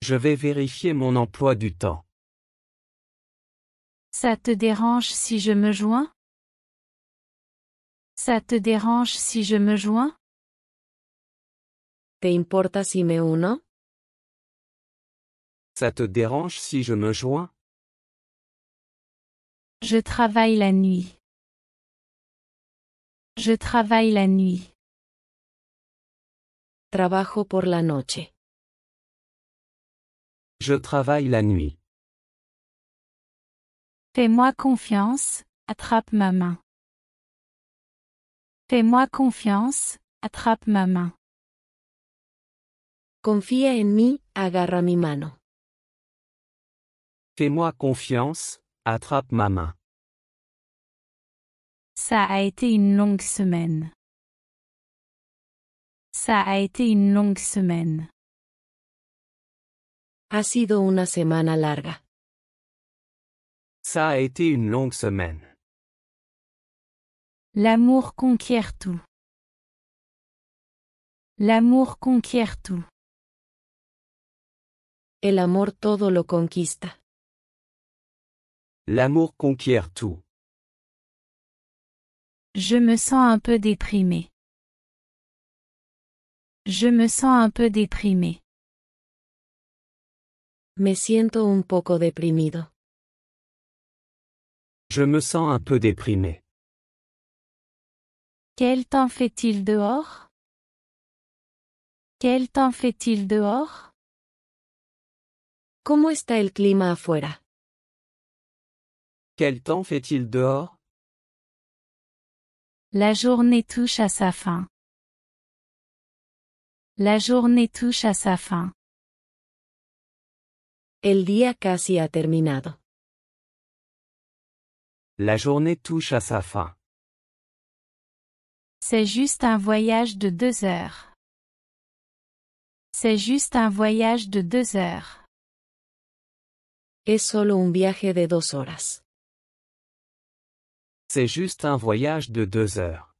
Je vais vérifier mon emploi du temps. Ça te dérange si je me joins? Ça te dérange si je me joins? ¿Te importa si me uno? Ça te dérange si je me joins? Je travaille la nuit. Je travaille la nuit. Trabajo por la noche. Je travaille la nuit. Fais-moi confiance, attrape ma main. Fais-moi confiance, attrape ma main. Confía en mí, agarra mi mano. Fais-moi confiance, attrape ma main. Ça a été une longue semaine. Ça a été une longue semaine. Ha sido una semana larga. Ça a été une longue semaine. L'amour conquiert tout. L'amour conquiert tout. El amor todo lo conquista. L'amour conquiert tout. Je me sens un peu déprimé. Je me sens un peu déprimé. Me siento un poco deprimido. Je me sens un peu déprimé. Quel temps fait-il dehors? Quel temps fait-il dehors? ¿Cómo está el clima afuera? Quel temps fait-il dehors? La journée touche à sa fin. La journée touche à sa fin. El día casi ha terminado. La journée touche à sa fin. C'est juste un voyage de 2 heures. C'est juste un voyage de 2 heures. Es solo un viaje de 2 horas. C'est juste un voyage de 2 heures.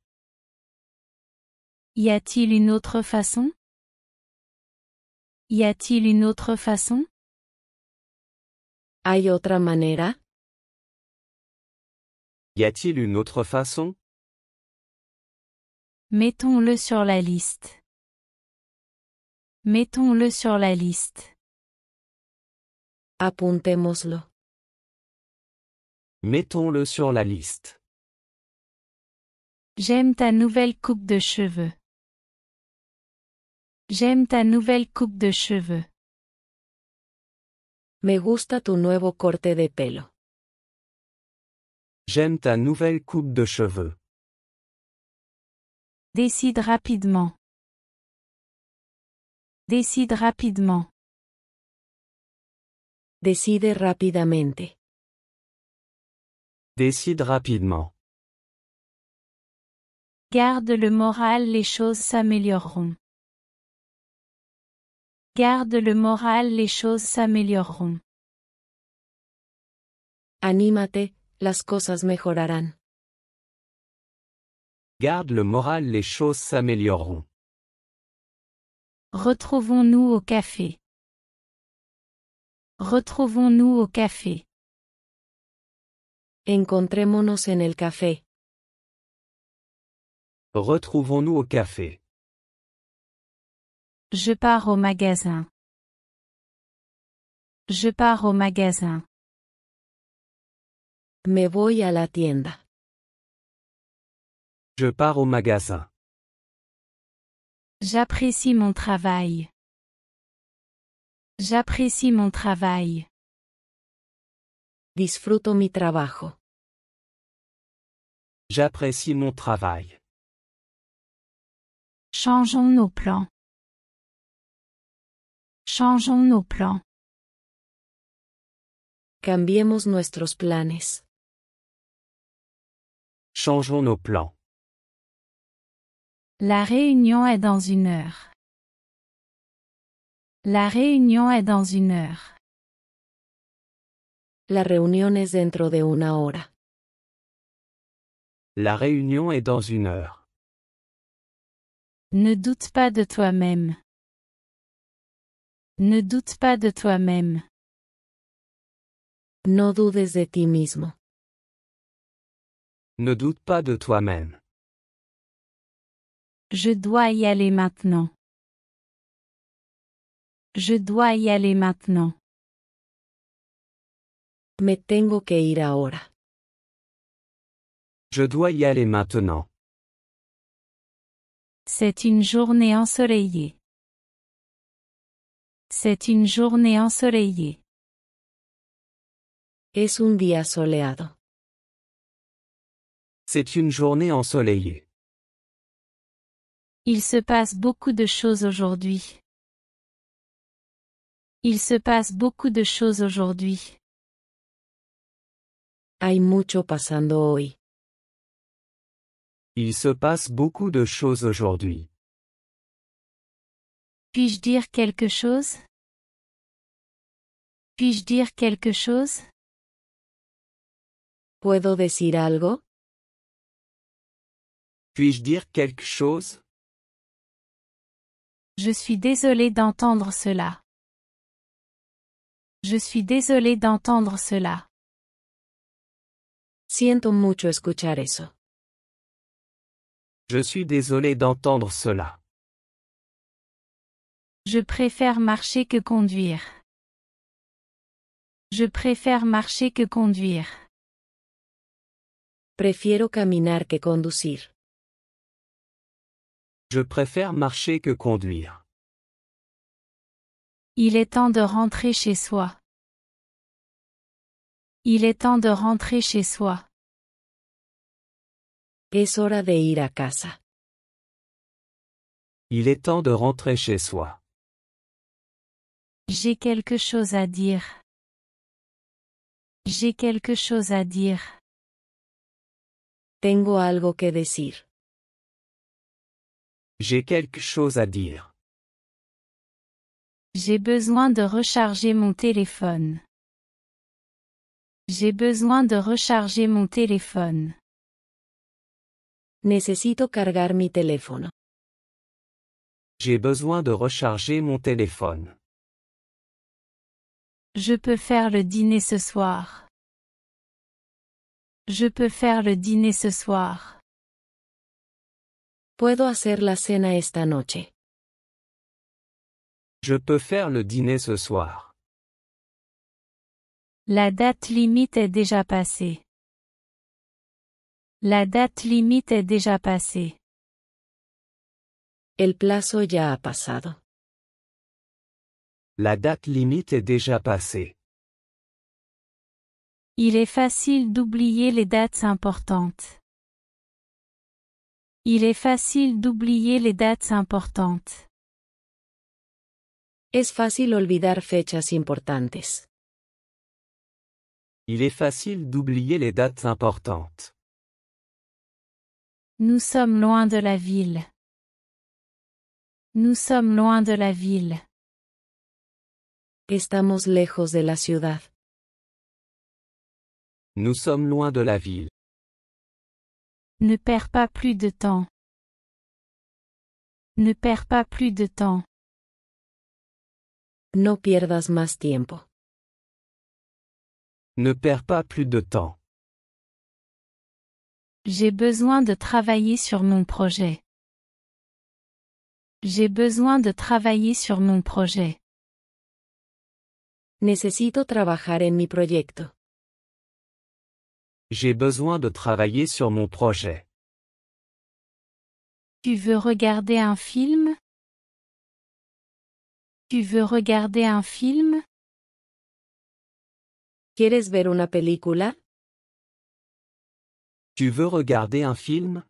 Y a-t-il une autre façon? Y a-t-il une autre façon? ¿Hay otra manera? Y a-t-il une autre façon? Mettons-le sur la liste. Mettons-le sur la liste. Apuntémoslo. Mettons-le sur la liste. J'aime ta nouvelle coupe de cheveux. J'aime ta nouvelle coupe de cheveux. Me gusta tu nuevo corte de pelo. J'aime ta nouvelle coupe de cheveux. Décide rapidement. Décide rapidement. Decide rápidamente. Décide rapidement. Garde le moral, les choses s'amélioreront. Garde le moral, les choses s'amélioreront. Anímate, las cosas mejorarán. Garde le moral, les choses s'amélioreront. Retrouvons-nous au café. Retrouvons-nous au café. Encontrémonos en el café. Retrouvons-nous au café. Je pars au magasin. Je pars au magasin. Me voy a la tienda. Je pars au magasin. J'apprécie mon travail. J'apprécie mon travail. Disfruto mi trabajo. J'apprécie mon travail. Changeons nos plans. Changeons nos plans. Cambiemos nuestros planes. Changeons nos plans. La réunion est dans 1 heure. La réunion est dans 1 heure. La reunión es dentro de 1 hora. La réunion est dans 1 heure. Ne doute pas de toi-même. Ne doute pas de toi-même. No dudes de ti mismo. Ne doute pas de toi-même. Je dois y aller maintenant. Je dois y aller maintenant. Me tengo que ir ahora. Je dois y aller maintenant. C'est une journée ensoleillée. C'est une journée ensoleillée. Es un día soleado. C'est une journée ensoleillée. Il se passe beaucoup de choses aujourd'hui. Il se passe beaucoup de choses aujourd'hui. Hay mucho pasando hoy. Il se passe beaucoup de choses aujourd'hui. Puis-je dire quelque chose? Puis-je dire quelque chose? ¿Puedo decir algo? Puis-je dire quelque chose? Je suis désolé d'entendre cela. Je suis désolé d'entendre cela. Siento mucho escuchar eso. Je suis désolé d'entendre cela. Je préfère marcher que conduire. Je préfère marcher que conduire. Prefiero caminar que conducir. Je préfère marcher que conduire. Il est temps de rentrer chez soi. Il est temps de rentrer chez soi. Es hora de ir a casa. Il est temps de rentrer chez soi. J'ai quelque chose à dire. J'ai quelque chose à dire. Tengo algo que decir. J'ai quelque chose à dire. J'ai besoin de recharger mon téléphone. J'ai besoin de recharger mon téléphone. Necesito cargar mi teléfono. J'ai besoin de recharger mon téléphone. Je peux faire le dîner ce soir. Je peux faire le dîner ce soir. Puedo hacer la cena esta noche. Je peux faire le dîner ce soir. La date limite est déjà passée. La date limite est déjà passée. El plazo ya ha pasado. La date limite est déjà passée. Il est facile d'oublier les dates importantes. Il est facile d'oublier les dates importantes. Es fácil olvidar fechas importantes. Il est facile d'oublier les dates importantes. Nous sommes loin de la ville. Nous sommes loin de la ville. Estamos lejos de la ciudad. Nous sommes loin de la ville. Ne perds pas plus de temps. Ne perds pas plus de temps. No pierdas más tiempo. Ne perds pas plus de temps. J'ai besoin de travailler sur mon projet. J'ai besoin de travailler sur mon projet. Necesito trabajar en mi proyecto. J'ai besoin de travailler sur mon projet. Tu veux regarder un film? Tu veux regarder un film? ¿Quieres ver una película? Tu veux regarder un film?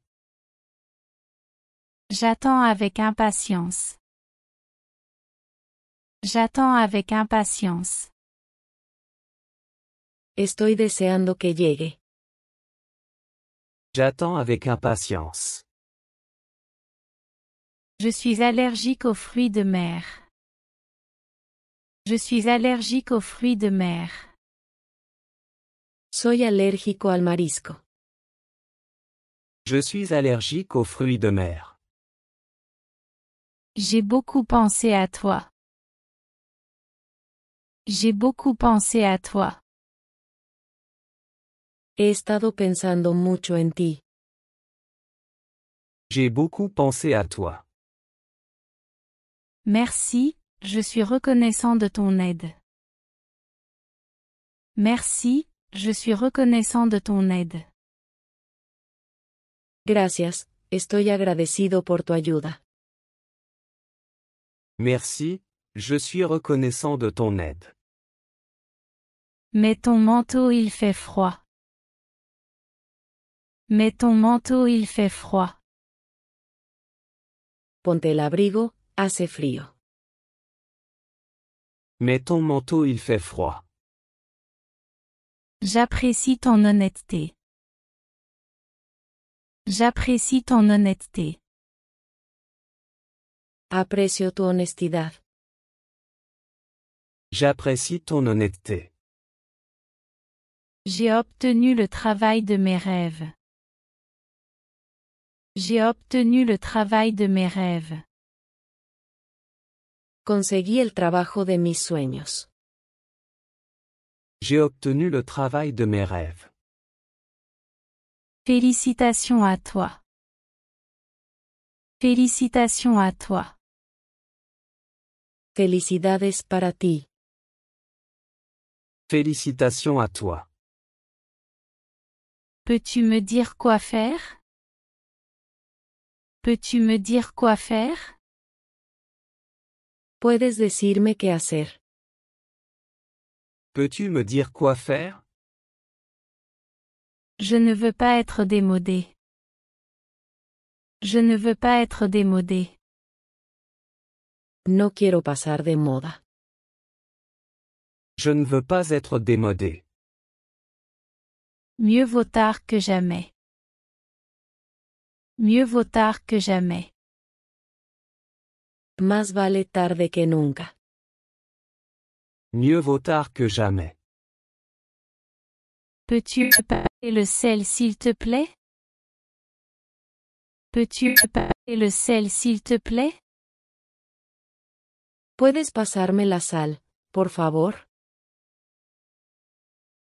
J'attends avec impatience. J'attends avec impatience. Estoy deseando que llegue. J'attends avec impatience. Je suis allergique aux fruits de mer. Je suis allergique aux fruits de mer. Soy alérgico al marisco. Je suis allergique aux fruits de mer. J'ai beaucoup pensé à toi. J'ai beaucoup pensé à toi. He estado pensando mucho en ti. J'ai beaucoup pensé à toi. Merci, je suis reconnaissant de ton aide. Merci, je suis reconnaissant de ton aide. Gracias, estoy agradecido por tu ayuda. Merci, je suis reconnaissant de ton aide. Mets ton manteau, il fait froid. Mets ton manteau, il fait froid. Ponte el abrigo, hace frío. Mets ton manteau, il fait froid. J'apprécie ton honnêteté. J'apprécie ton honnêteté. Aprecio tu honestidad. J'apprécie ton honnêteté. J'ai obtenu le travail de mes rêves. J'ai obtenu le travail de mes rêves. Conseguí el trabajo de mis sueños. J'ai obtenu le travail de mes rêves. Félicitations à toi. Félicitations à toi. Felicidades para ti. Félicitations à toi. Peux-tu me dire quoi faire? Peux-tu me dire quoi faire? ¿Puedes decirme qué hacer? Peux-tu me dire quoi faire? Je ne veux pas être démodé. Je ne veux pas être démodé. No quiero pasar de moda. Je ne veux pas être démodé. Mieux vaut tard que jamais. Mieux vaut tard que jamais. Más vale tarde que nunca. Mieux vaut tard que jamais. Peux-tu me passer le sel s'il te plaît? Peux-tu me passer le sel s'il te plaît? ¿Puedes pasarme la sal, por favor?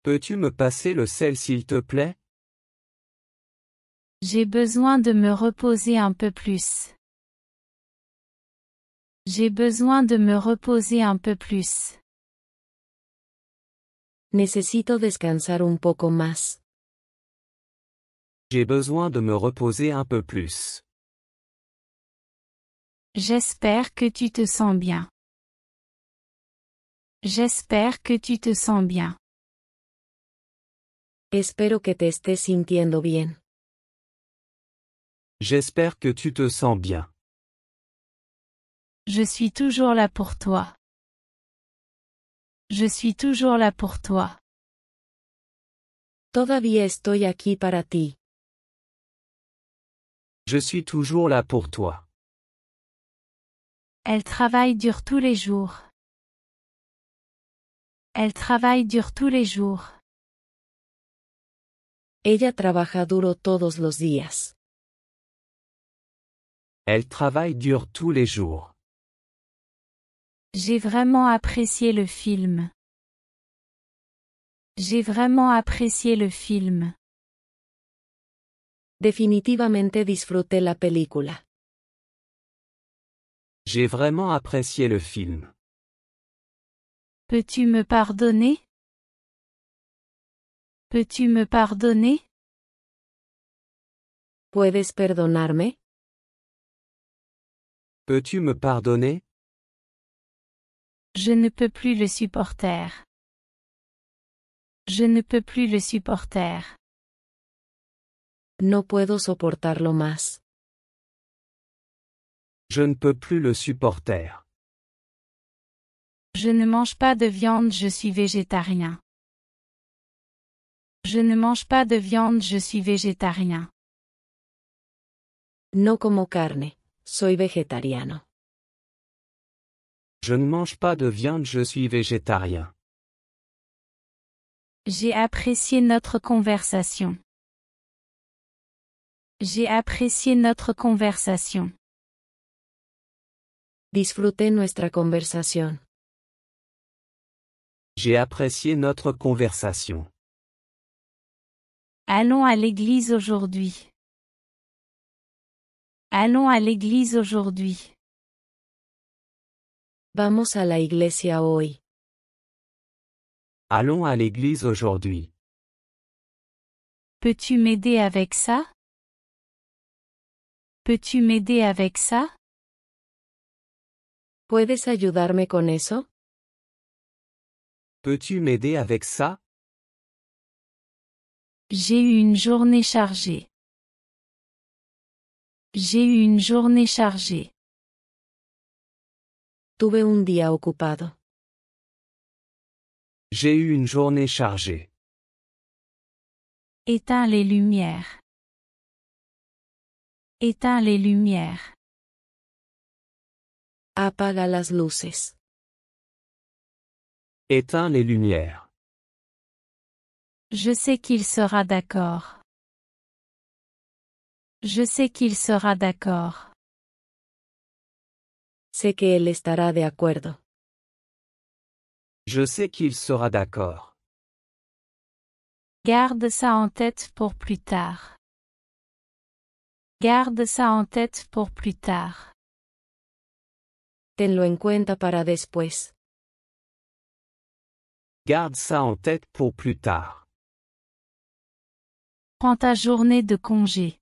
Peux-tu me passer le sel s'il te plaît? J'ai besoin de me reposer un peu plus. J'ai besoin de me reposer un peu plus. Necesito descansar un poco más. J'ai besoin de me reposer un peu plus. J'espère que tu te sens bien. J'espère que tu te sens bien. Espero que te estés sintiendo bien. J'espère que tu te sens bien. Je suis toujours là pour toi. Je suis toujours là pour toi. Todavía estoy aquí para ti. Je suis toujours là pour toi. Elle travaille dur tous les jours. Elle travaille dur tous les jours. Ella trabaja duro todos los días. Elle travaille dur tous les jours. J'ai vraiment apprécié le film. J'ai vraiment apprécié le film. Definitivamente disfruté la película. J'ai vraiment apprécié le film. Peux-tu me pardonner? Peux-tu me pardonner? ¿Puedes perdonarme? Peux-tu me pardonner? Je ne peux plus le supporter. Je ne peux plus le supporter. No puedo soportarlo más. Je ne peux plus le supporter. Je ne mange pas de viande, je suis végétarien. Je ne mange pas de viande, je suis végétarien. No como carne, soy vegetariano. Je ne mange pas de viande, je suis végétarien. J'ai apprécié notre conversation. J'ai apprécié notre conversation. Disfruté nuestra conversación. J'ai apprécié notre conversation. Allons à l'église aujourd'hui. Allons à l'église aujourd'hui. Vamos a la iglesia hoy. Allons à l'église aujourd'hui. Peux-tu m'aider avec ça? Peux-tu m'aider avec ça? ¿Puedes ayudarme con eso? Peux-tu m'aider avec ça? J'ai eu une journée chargée. J'ai eu une journée chargée. Tuve un día ocupado. J'ai eu une journée chargée. Éteins les lumières. Éteins les lumières. Apaga las luces. Éteins les lumières. Je sais qu'il sera d'accord. Je sais qu'il sera d'accord. Sé que él estará de acuerdo. Je sais qu'il sera d'accord. Garde ça en tête pour plus tard. Garde ça en tête pour plus tard. Tenlo en cuenta para después. Garde ça en tête pour plus tard. Prends ta journée de congé.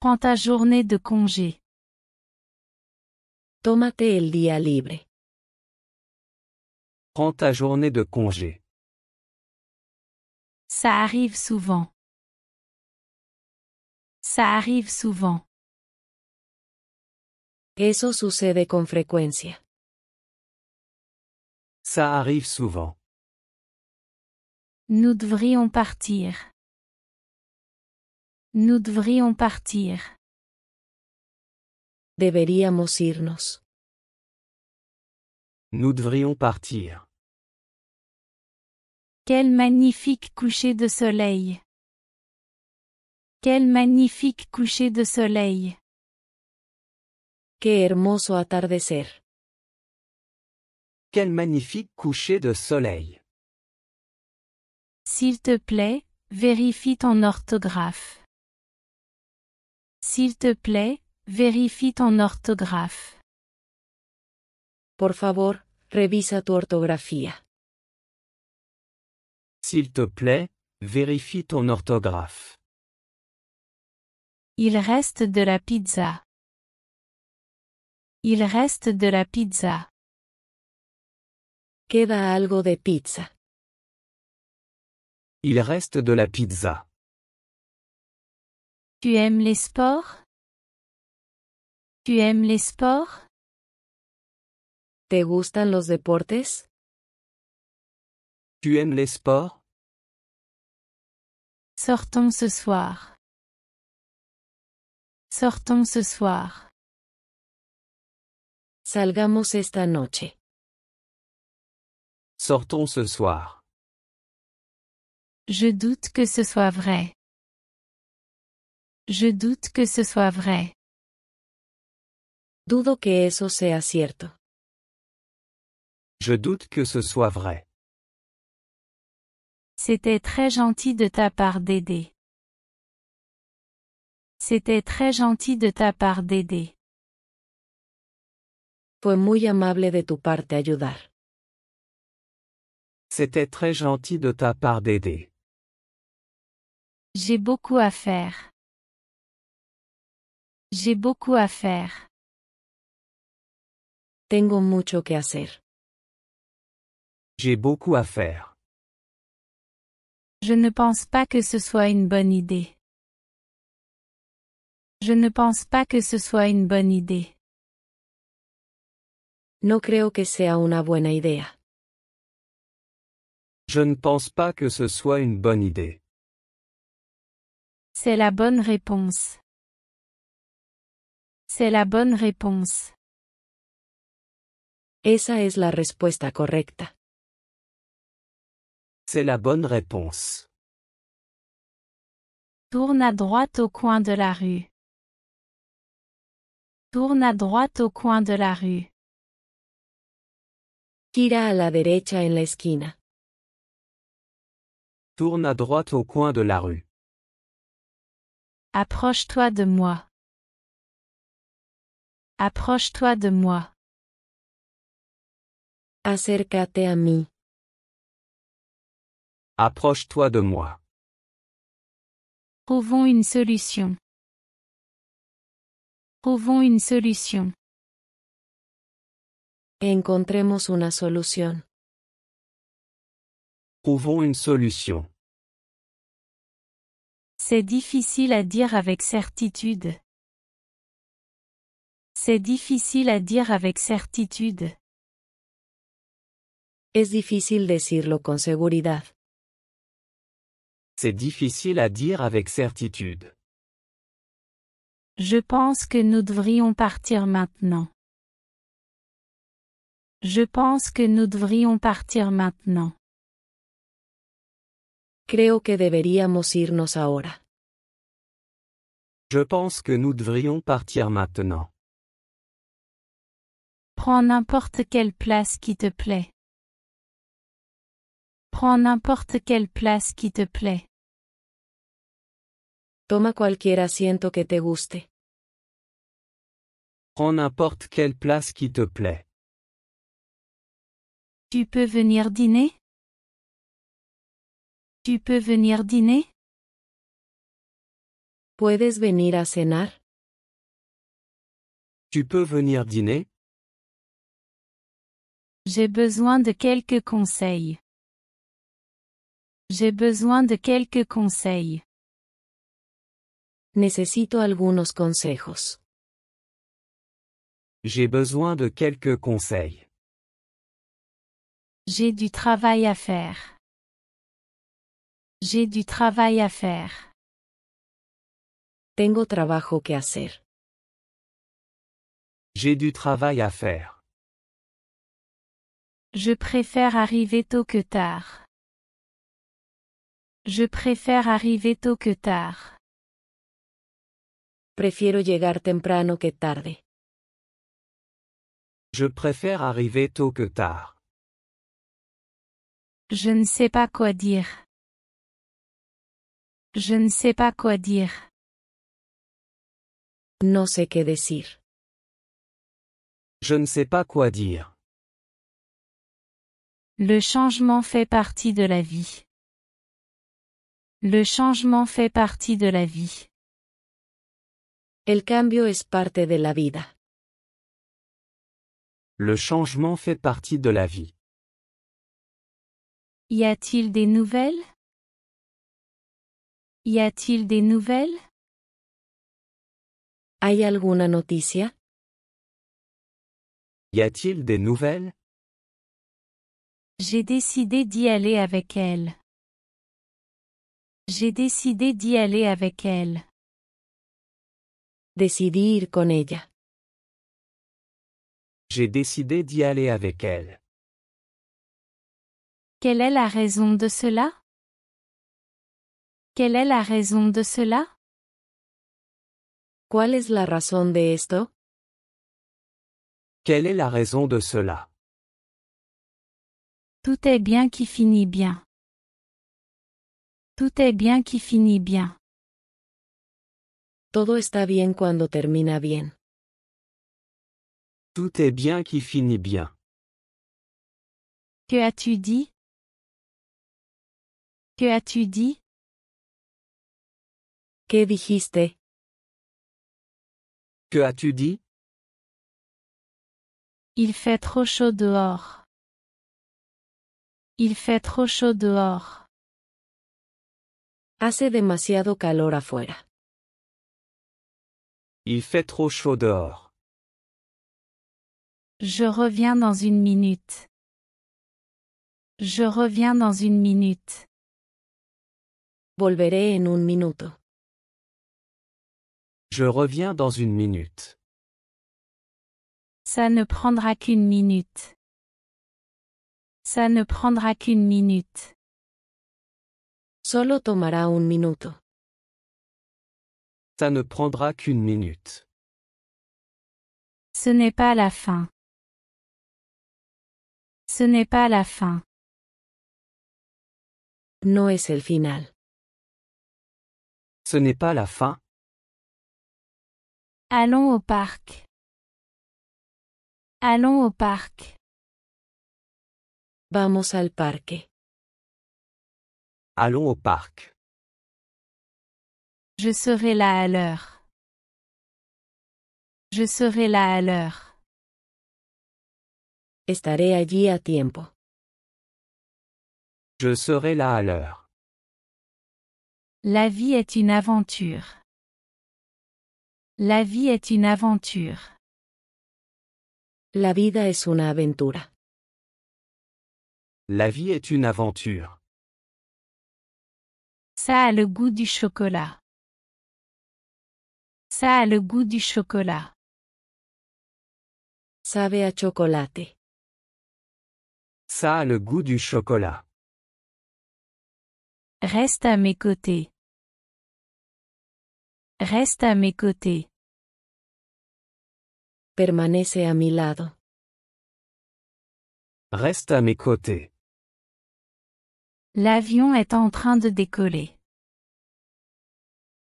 Prends ta journée de congé. Tómate el día libre. Prends ta journée de congé. Ça arrive souvent. Ça arrive souvent. Eso sucede con frecuencia. Ça arrive souvent. Nous devrions partir. Nous devrions partir. Deberíamos irnos. Nous devrions partir. Quel magnifique coucher de soleil. Quel magnifique coucher de soleil. Qué hermoso atardecer. Quel magnifique coucher de soleil. S'il te plaît, vérifie ton orthographe. S'il te plaît, vérifie ton orthographe. Por favor, revisa tu ortografía. S'il te plaît, vérifie ton orthographe. Il reste de la pizza. Il reste de la pizza. Queda algo de pizza. Il reste de la pizza. Tu aimes les sports? Tu aimes les sports? ¿Te gustan los deportes? Tu aimes les sports? Sortons ce soir. Sortons ce soir. Salgamos esta noche. Sortons ce soir. Je doute que ce soit vrai. Je doute que ce soit vrai. Dudo que eso sea cierto. Je doute que ce soit vrai. C'était très gentil de ta part d'aider. C'était très gentil de ta part d'aider. Fue muy amable de tu parte ayudar. C'était très gentil de ta part d'aider. J'ai beaucoup à faire. J'ai beaucoup à faire. Tengo mucho que hacer. J'ai beaucoup à faire. Je ne pense pas que ce soit une bonne idée. Je ne pense pas que ce soit une bonne idée. No creo que sea una buena idea. Je ne pense pas que ce soit une bonne idée. C'est la bonne réponse. C'est la bonne réponse. Esa es la respuesta correcta. C'est la bonne réponse. Tourne à droite au coin de la rue. Tourne à droite au coin de la rue. Gira a la derecha en la esquina. Tourne à droite au coin de la rue. Approche-toi de moi. Approche-toi de moi. Acércate a mí. Approche-toi de moi. Trouvons une solution. Trouvons une solution. Encontremos una solución. Trouvons une solution. C'est difficile à dire avec certitude. C'est difficile à dire avec certitude. Es difícil decirlo con seguridad. C'est difficile à dire avec certitude. Je pense que nous devrions partir maintenant. Je pense que nous devrions partir maintenant. Creo que deberíamos irnos ahora. Je pense que nous devrions partir maintenant. Prends n'importe quelle place qui te plaît. Prends n'importe quelle place qui te plaît. Toma cualquier asiento que te guste. Prends n'importe quelle place qui te plaît. Tu peux venir dîner? Tu peux venir dîner? ¿Puedes venir a cenar? Tu peux venir dîner? J'ai besoin de quelques conseils. J'ai besoin de quelques conseils. Necesito algunos consejos. J'ai besoin de quelques conseils. J'ai du travail à faire. J'ai du travail à faire. Tengo trabajo que hacer. J'ai du travail à faire. Je préfère arriver tôt que tard. Je préfère arriver tôt que tard. Prefiero llegar temprano que tarde. Je préfère arriver tôt que tard. Je ne sais pas quoi dire. Je ne sais pas quoi dire. No sé qué decir. Je ne sais pas quoi dire. Le changement fait partie de la vie. Le changement fait partie de la vie. El cambio es parte de la vida. Le changement fait partie de la vie. Y a-t-il des nouvelles? Y a-t-il des nouvelles? ¿Hay alguna noticia? Y a-t-il des nouvelles? J'ai décidé d'y aller avec elle. J'ai décidé d'y aller avec elle. Decidí ir con ella. J'ai décidé d'y aller avec elle. Quelle est la raison de cela? Quelle est la raison de cela? ¿Cuál es la razón de esto? Quelle est la raison de cela? Tout est bien qui finit bien. Tout est bien qui finit bien. Todo está bien cuando termina bien. Tout est bien qui finit bien. Que as-tu dit? Que as-tu dit? ¿Qué dijiste? Que as-tu dit? Il fait trop chaud dehors. Il fait trop chaud dehors. Hace demasiado calor afuera. Il fait trop chaud dehors. Je reviens dans une minute. Je reviens dans une minute. Volveré en un minuto. Je reviens dans une minute. Ça ne prendra qu'une minute. Ça ne prendra qu'une minute. Solo tomará un minuto. Ça ne prendra qu'une minute. Ce n'est pas la fin. Ce n'est pas la fin. No es el final. Ce n'est pas la fin. Allons au parc. Allons au parc. Vamos al parque. Allons au parc. Je serai là à l'heure. Je serai là à l'heure. Estaré allí a tiempo. Je serai là à l'heure. La vie est une aventure. La vie est une aventure. La vida es una aventura. La vie est une aventure. Ça a le goût du chocolat. Ça a le goût du chocolat. Sabe a chocolate. Ça a le goût du chocolat. Reste à mes côtés. Reste à mes côtés. Permanece a mi lado. Reste à mes côtés. L'avion est en train de décoller.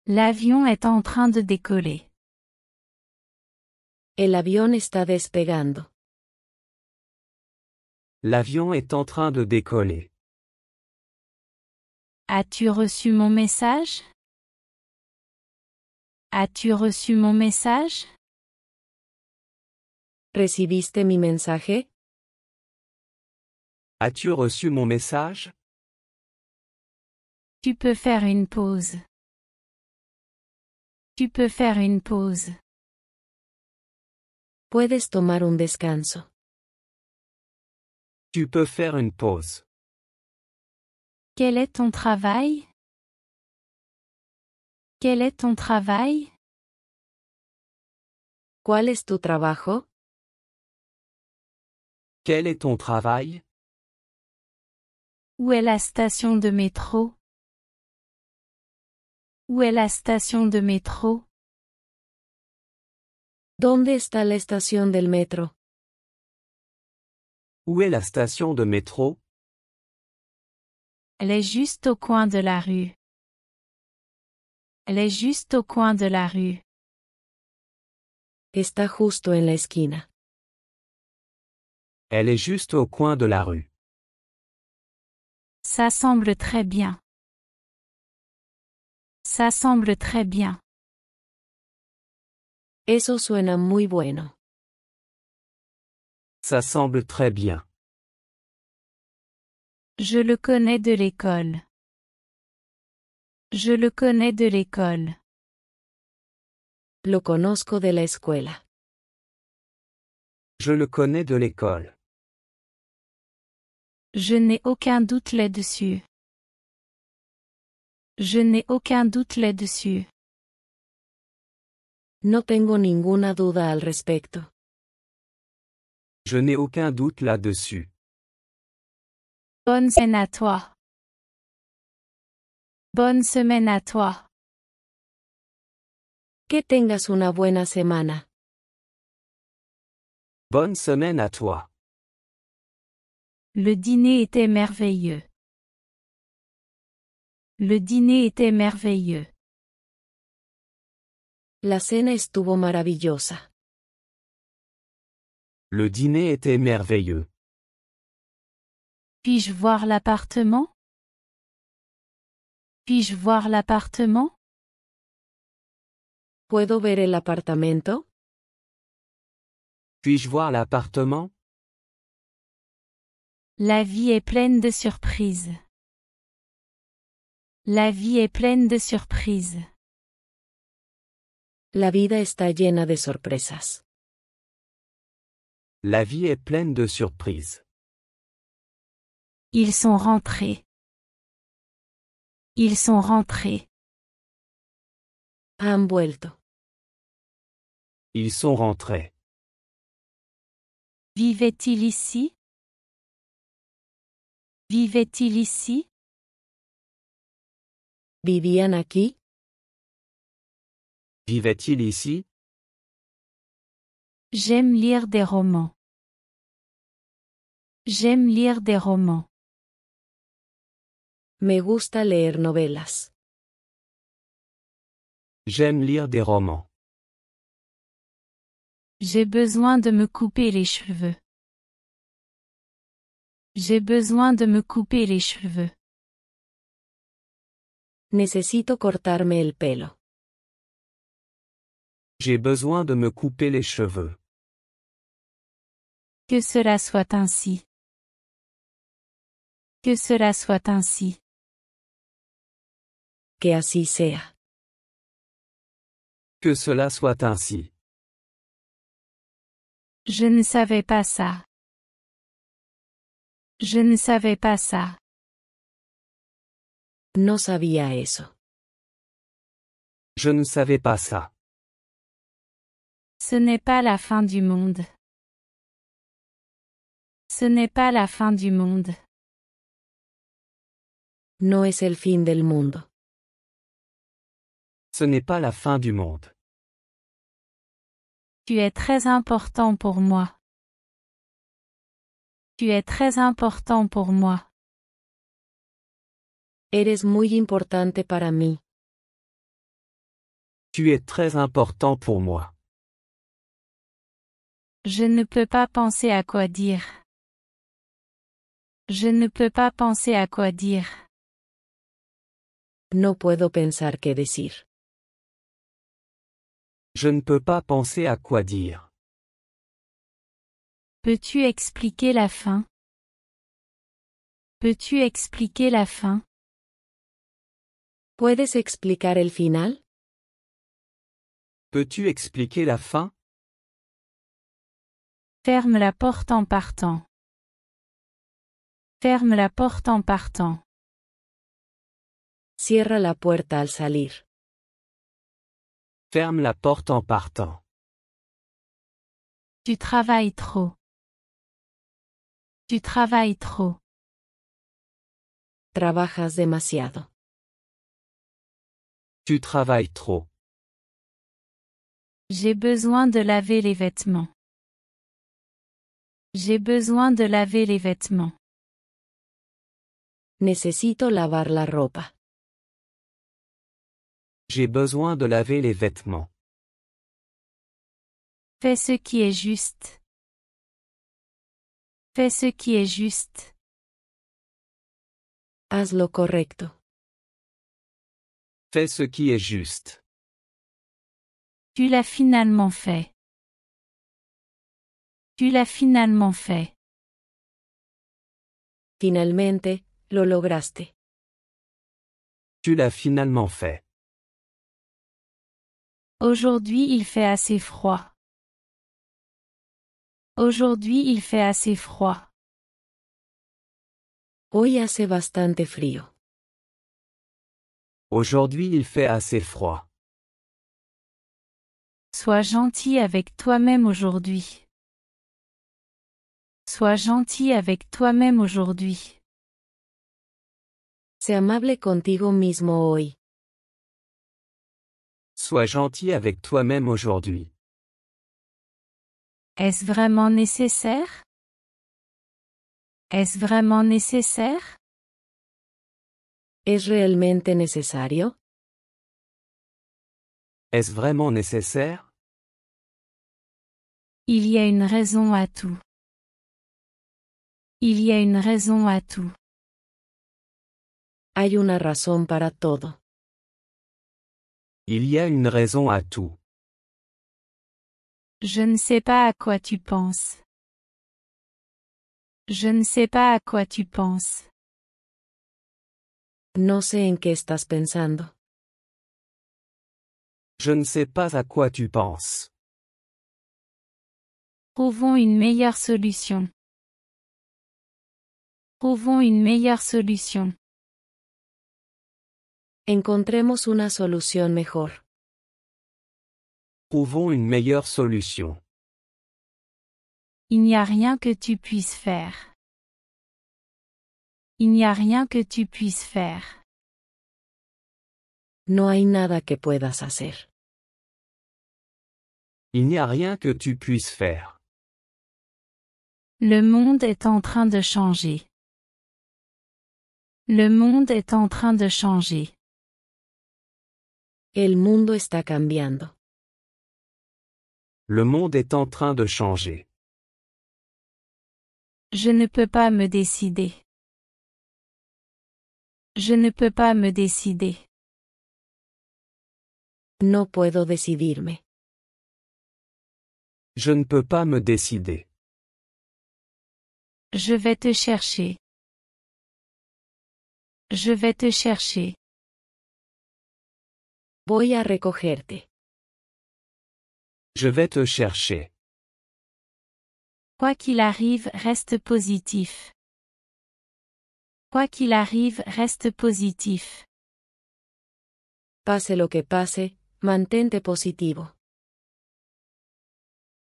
L'avion est en train de décoller. El avión está despegando. L'avion est en train de décoller. As-tu reçu mon message? As-tu reçu mon message? ¿Recibiste mi mensaje? As-tu reçu mon message? Tu peux faire une pause. Tu peux faire une pause. Puedes tomar un descanso. Tu peux faire une pause. Quel est ton travail? Quel est ton travail? ¿Cuál es tu trabajo? Quel est ton travail? Où est la station de métro? Où est la station de métro? ¿Dónde está la estación del metro? Où est la station de métro? Elle est juste au coin de la rue. Elle est juste au coin de la rue. Está justo en la esquina. Elle est juste au coin de la rue. Ça semble très bien. Ça semble très bien. Eso suena muy bueno. Ça semble très bien. Je le connais de l'école. Je le connais de l'école. Lo conozco de la escuela. Je le connais de l'école. Je n'ai aucun doute là-dessus. Je n'ai aucun doute là-dessus. No tengo ninguna duda al respecto. Je n'ai aucun doute là-dessus. Bonne semaine à toi. Bonne semaine à toi. Que tengas una buena semana. Bonne semaine à toi. Le dîner était merveilleux. Le dîner était merveilleux. La cena estuvo maravillosa. Le dîner était merveilleux. Puis-je voir l'appartement? Puis-je voir l'appartement? ¿Puedo ver el apartamento? Puis-je voir l'appartement? La vie est pleine de surprises. La vie est pleine de surprises. La vida está llena de sorpresas. La vie est pleine de surprises. Ils sont rentrés. Ils sont rentrés. Han vuelto. Ils sont rentrés. Vivait-il ici? Vivait-il ici? ¿Vivían aquí? Vivait-il ici? J'aime lire des romans. J'aime lire des romans. Me gusta leer novelas. J'aime lire des romans. J'ai besoin de me couper les cheveux. J'ai besoin de me couper les cheveux. Necesito cortarme el pelo. J'ai besoin de me couper les cheveux. Que cela soit ainsi. Que cela soit ainsi. Que así sea. Que cela soit ainsi. Je ne savais pas ça. Je ne savais pas ça. No sabía eso. Je ne savais pas ça. Ce n'est pas la fin du monde. Ce n'est pas la fin du monde. No es el fin del mundo. Ce n'est pas la fin du monde. Tu es très important pour moi. Tu es très important pour moi. Eres muy importante para mí. Tu es très important pour moi. Je ne peux pas penser à quoi dire. Je ne peux pas penser à quoi dire. No puedo pensar qué decir. Je ne peux pas penser à quoi dire. Peux-tu expliquer la fin? Peux-tu expliquer la fin? ¿Puedes explicar el final? Peux-tu expliquer la fin? Ferme la porte en partant. Ferme la porte en partant. Cierra la puerta al salir. Ferme la porte en partant. Tu travailles trop. Tu travailles trop. Trabajas demasiado. Tu travailles trop. J'ai besoin de laver les vêtements. J'ai besoin de laver les vêtements. Necesito lavar la ropa. J'ai besoin de laver les vêtements. Fais ce qui est juste. Fais ce qui est juste. Haz lo correcto. Fais ce qui est juste. Tu l'as finalement fait. Tu l'as finalement fait. Finalmente, lo lograste. Tu l'as finalement fait. Aujourd'hui il fait assez froid. Aujourd'hui il fait assez froid. Hoy hace bastante frío. Aujourd'hui il fait assez froid. Sois gentil avec toi-même aujourd'hui. Sois gentil avec toi-même aujourd'hui. Sé amable contigo mismo hoy. Sois gentil avec toi-même aujourd'hui. Est-ce vraiment nécessaire? Est-ce vraiment nécessaire? ¿Es realmente necesario? Est-ce vraiment nécessaire? Il y a une raison à tout. Il y a une raison à tout. Hay una razón para todo. Il y a une raison à tout. Je ne sais pas à quoi tu penses. Je ne sais pas à quoi tu penses. No sé en qué estás pensando. Je ne sais pas à quoi tu penses. Trouvons une meilleure solution. Trouvons une meilleure solution. Encontremos una solución mejor. Trouvons une meilleure solution. Il n'y a rien que tu puisses faire. Il n'y a rien que tu puisses faire. No hay nada que puedas hacer. Il n'y a rien que tu puisses faire. Le monde est en train de changer. Le monde est en train de changer. El mundo está cambiando. Le monde est en train de changer. Je ne peux pas me décider. Je ne peux pas me décider. No puedo decidirme. Je ne peux pas me décider. Je vais te chercher. Je vais te chercher. Voy a recogerte. Je vais te chercher. Quoi qu'il arrive, reste positif. Quoi qu'il arrive, reste positif. Pase lo que pase, mantente positivo.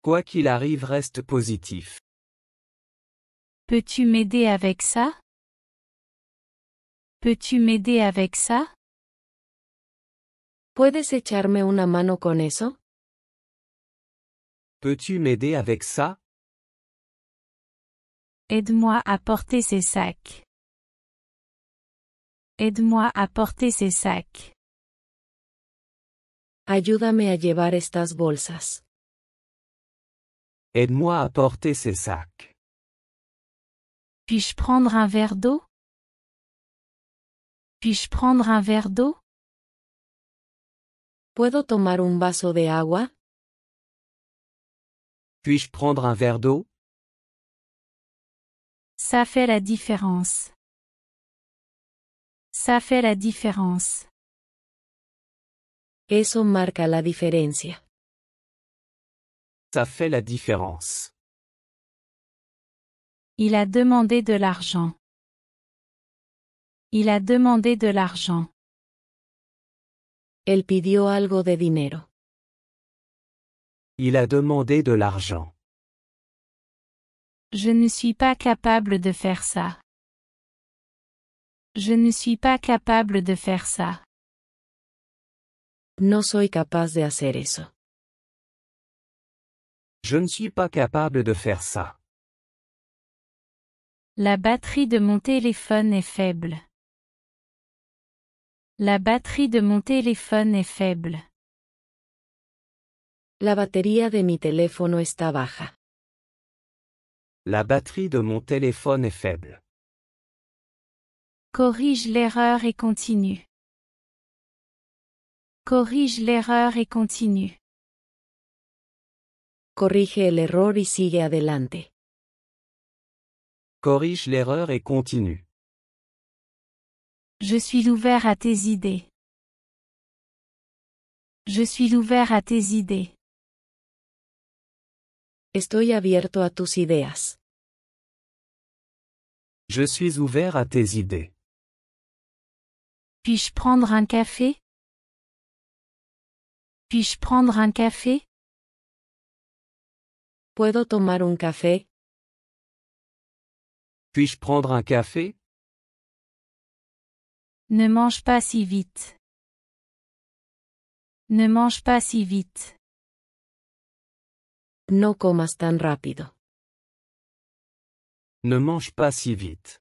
Quoi qu'il arrive, reste positif. Peux-tu m'aider avec ça? Peux-tu m'aider avec ça? ¿Puedes echarme una mano con eso? Peux-tu m'aider avec ça? Aide-moi à porter ces sacs. Aide-moi à porter ces sacs. Ayúdame a llevar estas bolsas. Aide-moi à porter ces sacs. Puis-je prendre un verre d'eau? Puis-je prendre un verre d'eau? ¿Puedo tomar un vaso de agua? Puis-je prendre un verre d'eau? Ça fait la différence. Ça fait la différence. Eso marca la diferencia. Ça fait la différence. Il a demandé de l'argent. Il a demandé de l'argent. Él pidió algo de dinero. Il a demandé de l'argent. Je ne suis pas capable de faire ça. Je ne suis pas capable de faire ça. No soy capaz de hacer eso. Je ne suis pas capable de faire ça. La batterie de mon téléphone est faible. La batterie de mon téléphone est faible. La batería de mi teléfono está baja. La batterie de mon téléphone est faible. Corrige l'erreur et continue. Corrige l'erreur et continue. Corrige el error y sigue adelante. Corrige l'erreur et continue. Je suis ouvert à tes idées. Je suis ouvert à tes idées. Estoy abierto a tus ideas. Je suis ouvert à tes idées. Puis-je prendre un café? Puis-je prendre un café? ¿Puedo tomar un café? Puis-je prendre un café? Ne mange pas si vite. Ne mange pas si vite. No comas tan rápido. Ne mange pas si vite.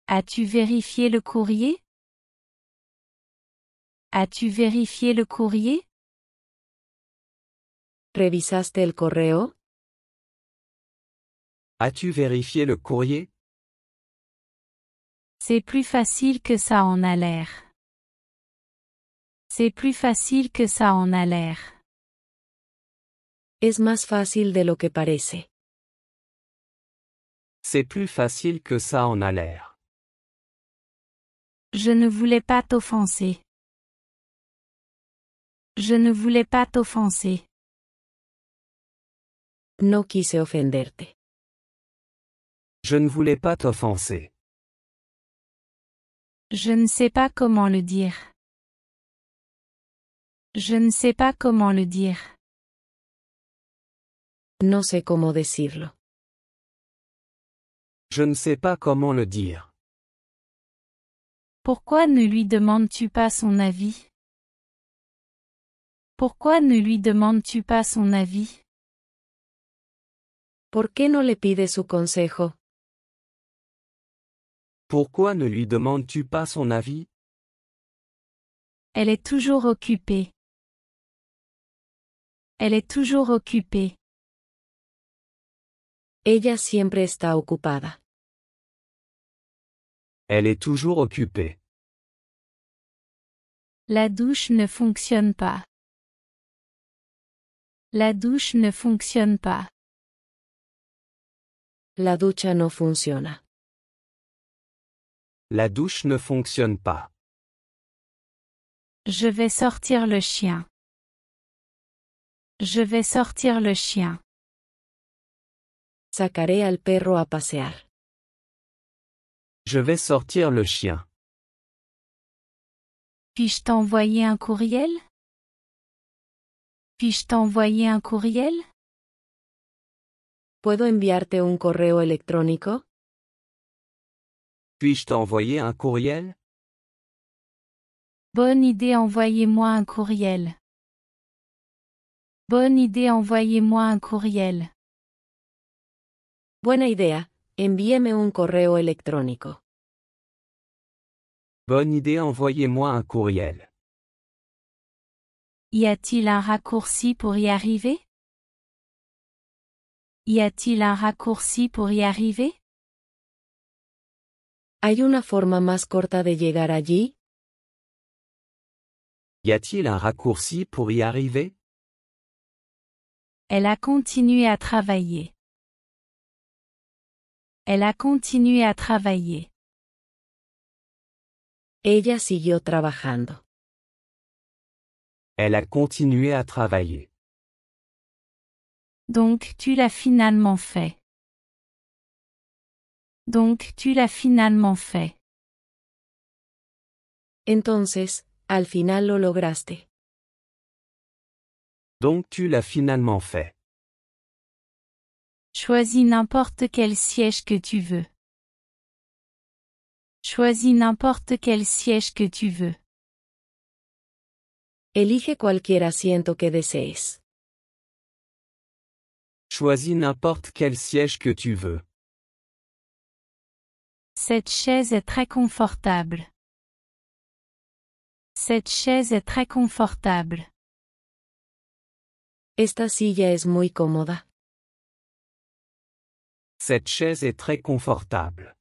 As-tu vérifié le courrier? As-tu vérifié le courrier? ¿Revisaste el correo? As-tu vérifié le courrier? C'est plus facile que ça en a l'air. C'est plus facile que ça en a l'air. Es más fácil de lo que parece. C'est plus facile que ça en a l'air. Je ne voulais pas t'offenser. Je ne voulais pas t'offenser. No quise ofenderte. Je ne voulais pas t'offenser. Je ne sais pas comment le dire. Je ne sais pas comment le dire. No sé cómo decirlo. Je ne sais pas comment le dire. Pourquoi ne lui demandes-tu pas son avis? Pourquoi ne lui demandes-tu pas son avis? ¿Por qué no le pides su consejo? Pourquoi ne lui demandes-tu pas son avis? Elle est toujours occupée. Elle est toujours occupée. Ella siempre está ocupada. Elle est toujours occupée. La douche ne fonctionne pas. La douche ne fonctionne pas. La ducha no funciona. La douche ne fonctionne pas. Je vais sortir le chien. Je vais sortir le chien. Sacaré al perro a pasear. Je vais sortir le chien. Puis-je t'envoyer un courriel? Puis-je t'envoyer un courriel? ¿Puedo enviarte un correo electrónico? Puis-je t'envoyer un courriel? Bonne idée, envoyez-moi un courriel. Bonne idée, envoyez-moi un courriel. Buena idea, envíeme un correo electrónico. Bonne idée, envoyez-moi un courriel. Y a-t-il un raccourci pour y arriver? Y a-t-il un raccourci pour y arriver? ¿Hay una forma más corta de llegar allí? Y a-t-il un raccourci pour y arriver? Elle a continué à travailler. Elle a continué à travailler. Ella siguió trabajando. Elle a continué à travailler. Donc tu l'as finalement fait. Donc tu l'as finalement fait. Entonces, al final lo lograste. Donc tu l'as finalement fait. Choisis n'importe quel siège que tu veux. Choisis n'importe quel siège que tu veux. Elige cualquier asiento que desees. Choisis n'importe quel siège que tu veux. Cette chaise est très confortable. Cette chaise est très confortable. Esta silla es muy cómoda. Cette chaise est très confortable.